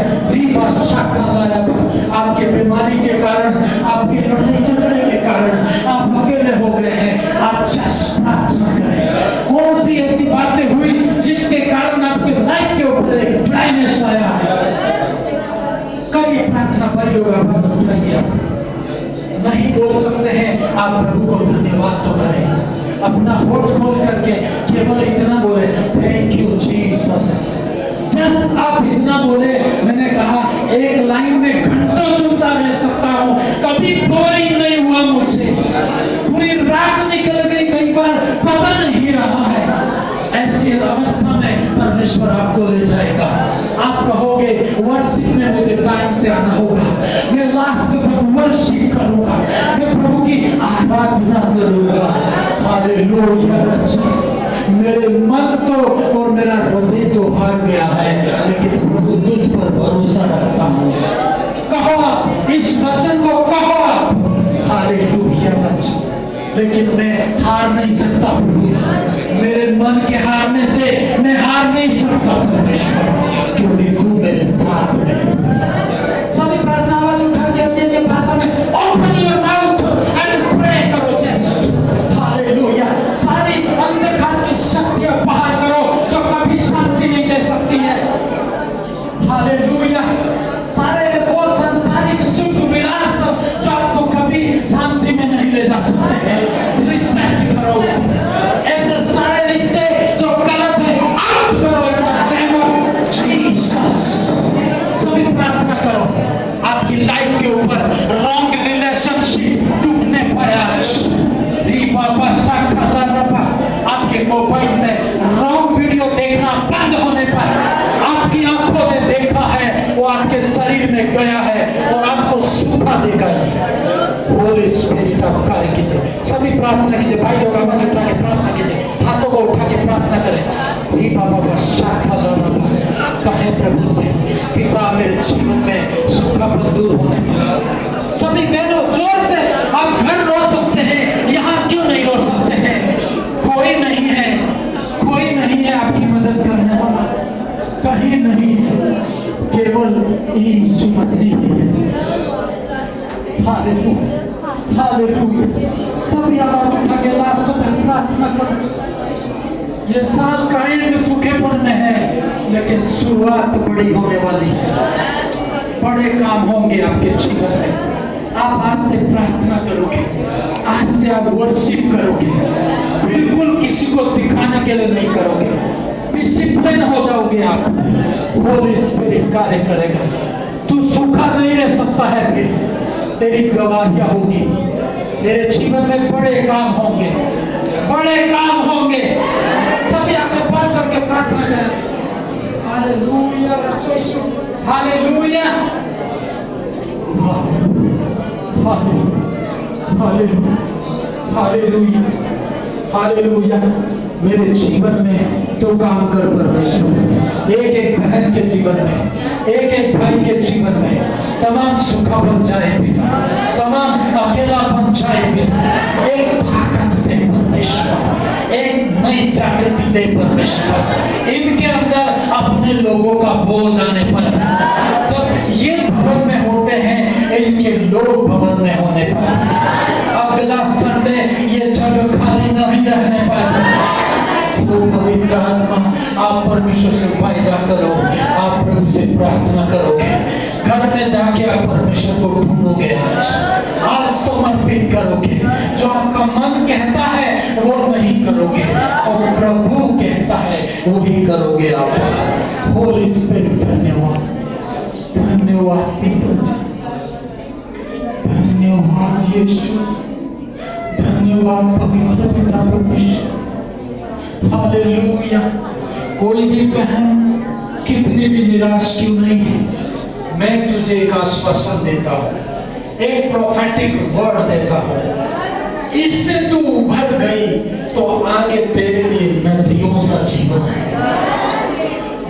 आपके बीमारी के कारण, आपके लड़ाई झगड़े के कारण आप अकेले हो गए हैं, आप जस्ट प्रार्थना करें। कौन सी ऐसी बातें हुई जिसके कारण आपके लाइफ के ऊपर एक ड्राइनेस आया? करिए प्रार्थना। भाई लोग आप उठाइए, नहीं बोल सकते हैं आप प्रभु को धन्यवाद तो करें। अपना होठ खोल करके केवल इतना बोले, थैंक यू जीसस। जस्ट आप इतना बोले। मैंने कहा एक लाइन में घंटों सुनता रह सकता हूँ, कभी बोरिंग नहीं हुआ मुझे। पूरी रात निकल गई, कई बार पता नहीं रहा है। ऐसी अवस्था में परमेश्वर आपको ले जाएगा। आप कहोगे वर्शिप में मुझे टाइम से आना होगा, मैं लास्ट तक वर्शिप करूंगा, मैं प्रभु की आराधना करूंगा। हालेलुया। मेरे मन तो और मेरा हृदय तो हार गया है, लेकिन प्रभु तुझ पर भरोसा रखता हूँ। कहो इस वचन को, कहो हालेलुया वचन। लेकिन मैं हार नहीं सकता प्रभु, मेरे मन के हारने से मैं हार नहीं सकता परमेश्वर, क्योंकि तू मेरे साथ में। सभी प्रार्थना आवाज उठा के अपनी भाषा में open your mouth and pray करो जस्ट। हालेलुया। सारी अंधकार की शक्तियां बाहर करो जो कभी शांति नहीं दे सकती है। हालेलुया। सारे वो संसारिक सुख विलास जो आपको कभी शांति में नहीं ले जा सकते हैं, रिसेट करो। ऐसे सारे रिश्ते जो गलत है आउट करो in the name of Jesus. सभी प्रार्थना करो आपकी लाइफ के ऊपर रॉन्ग रिलेशनशिप टूटने पाए। आपके मोबाइल में रॉन्ग वीडियो देखना बंद होने पर, आपकी आंखों ने देखा है वो आपके शरीर में गया है और आपको सूखा देगा। होली स्पिरिट आप कार्य कीजिए। सभी प्रार्थना कीजिए। भाई लोग आवाज उठा के प्रार्थना कीजिए, हाथों को उठा के प्रार्थना करें। कहे प्रभु से पिता मेरे जीवन में सूखापन दूर होने पाए। सभी बहनों जोर से आप घर रो सकते हैं, यहाँ क्यों नहीं रो सकते हैं? कोई नहीं है, कोई नहीं है आपकी मदद करने वाला, कहीं नहीं है, केवल यीशु मसीह है। हालेलुया। हालेलुया। सभी आवाज उठा के लास्ट तक प्रार्थना करो। ये साल का एंड सूखेपन में है, लेकिन शुरुआत बड़ी होने वाली है। बड़े काम होंगे आपके जीवन में। आप आज से प्रार्थना करोगे, आज से आप वर्शिप करोगे, बिल्कुल किसी को दिखाने के लिए नहीं करोगे, डिसिप्लिन हो जाओगे आप। होली स्पिरिट कार्य करेगा। तू सूखा नहीं रह सकता है, फिर तेरी गवाहियां होगी, तेरे जीवन में बड़े काम होंगे, बड़े काम होंगे। सभी आंखें बंद करके प्रार्थना करें। Hallelujah. Hallelujah. Hallelujah. Hallelujah. Hallelujah. मेरे जीवन में तो काम कर परमेश्वर। एक एक बहन के जीवन में, एक एक भाई के जीवन में तमाम सूखापन जाए पिता, तमाम अकेलापन जाए पिता। एक ताकत दे परमेश्वर, एक नई जागृति दे परमेश्वर। इनके अंदर अपने लोगों का बोझ आने पर, जब ये भवन में होते हैं, इनके लोग भवन में होने पर, अगला संडे ये जगह खाली नहीं रहने पर, पवित्र आत्मा आप परमेश्वर से वायदा करो, से प्रार्थना करोगे, घर में जाके आप परमेश्वर को ढूंढोगे, आज समर्पित करोगे। जो आपका मन कहता है वो नहीं करोगे और प्रभु कहता है वही करोगे आप। होली स्पिरिट, धन्यवाद, धन्यवाद पिताजी, धन्यवाद यीशु, धन्यवाद पवित्र पिता परमेश्वर। हालेलुया। कोई भी बहन कितनी भी निराश क्यों नहीं है, मैं तुझे एक आश्वासन देता हूँ, एक प्रोफेटिक वर्ड देता हूँ। इससे तू उभर गई तो आगे तेरे लिए नदियों सा जीवन है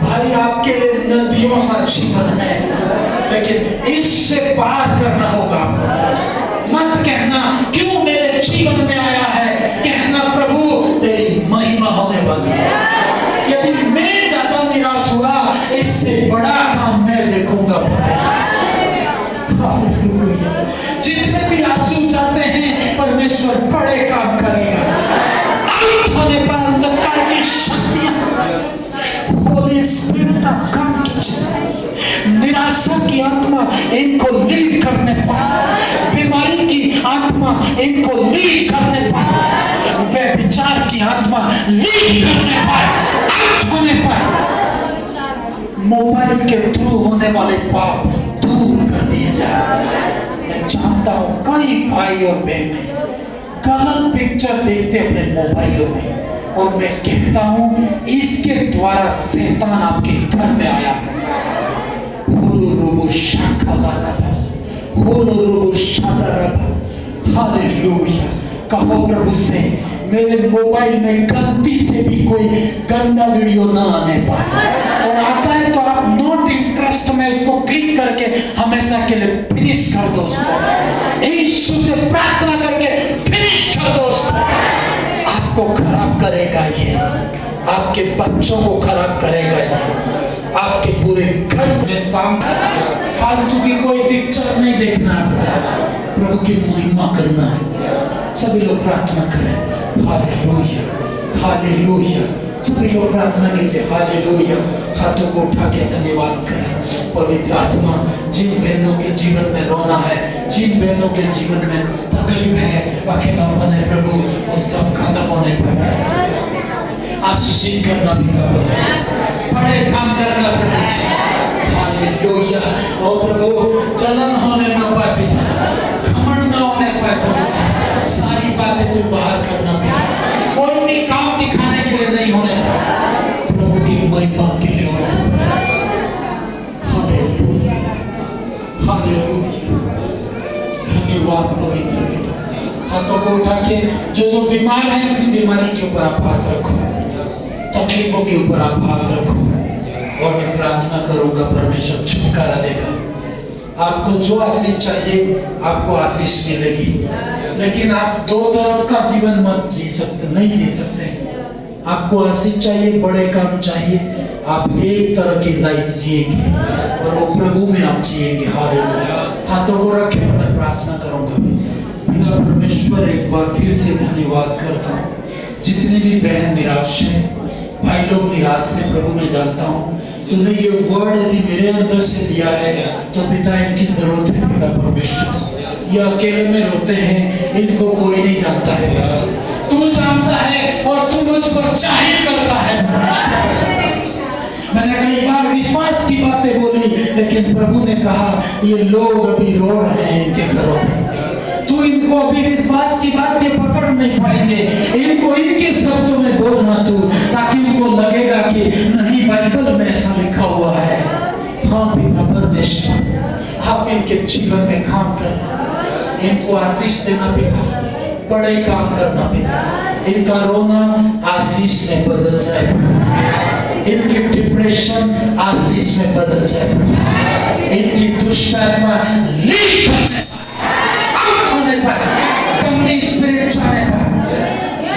भाई, आपके लिए नदियों सा जीवन है, लेकिन इससे पार करना होगा आपको। मत कहना क्यों मेरे जीवन में आया है, कहना प्रभु तेरी महिमा होने वाली है। यदि मैं ज्यादा निराश हुआ, इससे बड़ा काम मैं देखूंगा। जितने भी आंसू जाते हैं, परमेश्वर बड़े काम करेगा। आउट होने पर अंधकार की शक्तियां, होली स्पिरिट ऑफ गॉड, निराशा की आत्मा इनको लीड करने पर, बीमारी की आत्मा इनको लीड करने पर, व्यभिचार की आत्मा लीड करने पर, आउट होने पर, मोबाइल के थ्रू होने वाले पाप दूर कर दिए जाए। मैं जानता हूं कई भाई और बहनें गलत पिक्चर देखते अपने मोबाइलों में, और मैं कहता हूं इसके द्वारा शैतान आपके घर में आया है। हालेलुया। कहो प्रभु से, मेरे मोबाइल में गलती से भी कोई गंदा वीडियो ना आने पाए, और आता है तो आप नॉट इंटरेस्ट में उसको क्लिक करके हमेशा के लिए फिनिश कर दो उसको। यीशु से प्रार्थना करके फिनिश कर दो उसको। आपको खराब करेगा ये, आपके बच्चों को खराब करेगा ये, आपके पूरे घर के सामने फालतू की कोई पिक्चर नहीं देखना आपको, प्रभु की महिमा करना है। सभी लोग प्रार्थना करें। Hallelujah, hallelujah. सभी लोग प्रार्थना कीजिए। हालेलुया। हाथों को उठा के धन्यवाद करें। पवित्र आत्मा, जिन बहनों के जीवन में रोना है, जिन बहनों के जीवन में तकलीफ है, अकेलापन है, प्रभु वो सब खत्म होने पर आशीषित करना भी बड़े काम करना प्रभु। हालेलुया। ओ प्रभु, जलन होने न पाए पिता, घमंड न होने पाए प्रभु, सारी बातें तू बाहर करना भी, कोई भी काम दिखाने के लिए नहीं होने पाए, प्रभु की महिमा के लिए होने। Hallelujah, hallelujah. धन्यवाद पवित्र पिता। हाथों को उठा के जो बीमार है अपनी बीमारी के ऊपर आप हाथ रखो, तकलीफों के ऊपर आप हाथ रखो, और मैं प्रार्थना करूंगा परमेश्वर छुटकारा देगा। आपको जो आशीष चाहिए आपको आशीष मिलेगी, लेकिन आप दो तरफ का जीवन मत जी सकते, नहीं जी सकते। आपको आशीष चाहिए, बड़े काम चाहिए, आप एक तरह की लाइफ जिएंगे और वो प्रभु में आप जिएंगे। हालेलुया। हाथों को रखे, मैं प्रार्थना करूंगा। पिता परमेश्वर, एक बार फिर से धन्यवाद करता हूँ। जितने भी बहन निराश हैं, भाई लोग निराश से, प्रभु मैं जानता हूँ तूने ये वर्ड यदि मेरे अंदर से दिया है तो पिता इनकी जरूरत है। पिता परमेश्वर, ये अकेले में रोते हैं, इनको कोई नहीं जानता है पिता, तू जानता है और तू मुझ पर जाहिर करता है। मैंने कई बार विश्वास की बातें बोली, लेकिन प्रभु ने कहा ये लोग अभी रो रहे हैं इनके घरों में, तू इनको अभी विश्वास की बातें पकड़ नहीं पाएंगे, इनको इनके शब्दों में बोलना तू, ताकि इनको लगेगा कि नहीं बाइबल में ऐसा लिखा हुआ है। हाँ पिता परमेश्वर, आप इनके जीवन में काम करना, इनको आशीष देना पिता, बड़े काम करना पिता, इनका रोना आशीष में बदल जाए, इनकी डिप्रेशन आशीष में बदल जाए, इनकी दुष्ट आत्मा लीक होने पर, गंदी स्पिरिट जाने पर,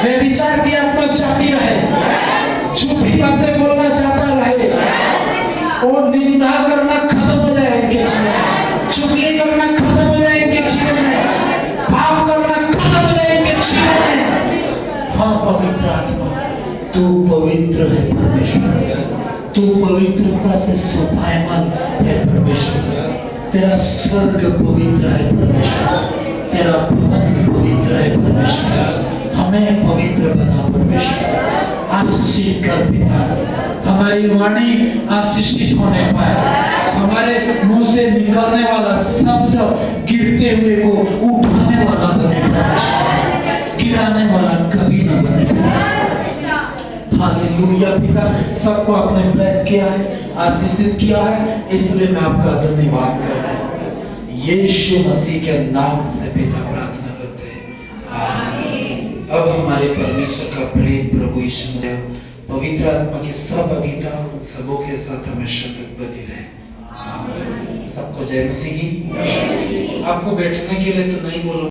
व्यभिचार की आत्मा जाती रहे, झूठी बातें बोलना चाहता रहे, और निंदा करना खत्म हो जाए इनके जीवन में, चुगली करना खत्म हो जाए इनके जीवन में, पाप करना खत्म हो जाए इनके जीवन में। हाँ पवित्र आत्मा, तू पवित्र है परमेश्वर, तू पवित्रता से शोभायमान है परमेश्वर। तेरा स्वर्ग पवित्र है परमेश्वर, तेरा भवन पवित्र है परमेश्वर। हमें पवित्र बना परमेश्वर, आशीषित कर पिता। हमारी वाणी आशीषित होने पाए, हमारे मुंह से निकलने वाला शब्द गिरते हुए को उठाने वाला बने परमेश्वर, गिराने वाला कभी न बने। हालेलुया पिता, सबको आपने ब्लेस किया है, आशीषित किया है, इसलिए मैं आपका धन्यवाद करता हूँ। यीशु मसीह के नाम से पिता प्रार्थना करते हैं, आमीन। अब हमारे परमेश्वर का प्रेम प्रभु यीशु मसीह पवित्र आत्मा की सहभागिता हम सबों के साथ हमेशा तक बनी रहे, आमीन। सबको जय मसीह की। आपको बैठने के लिए तो नहीं बोलो।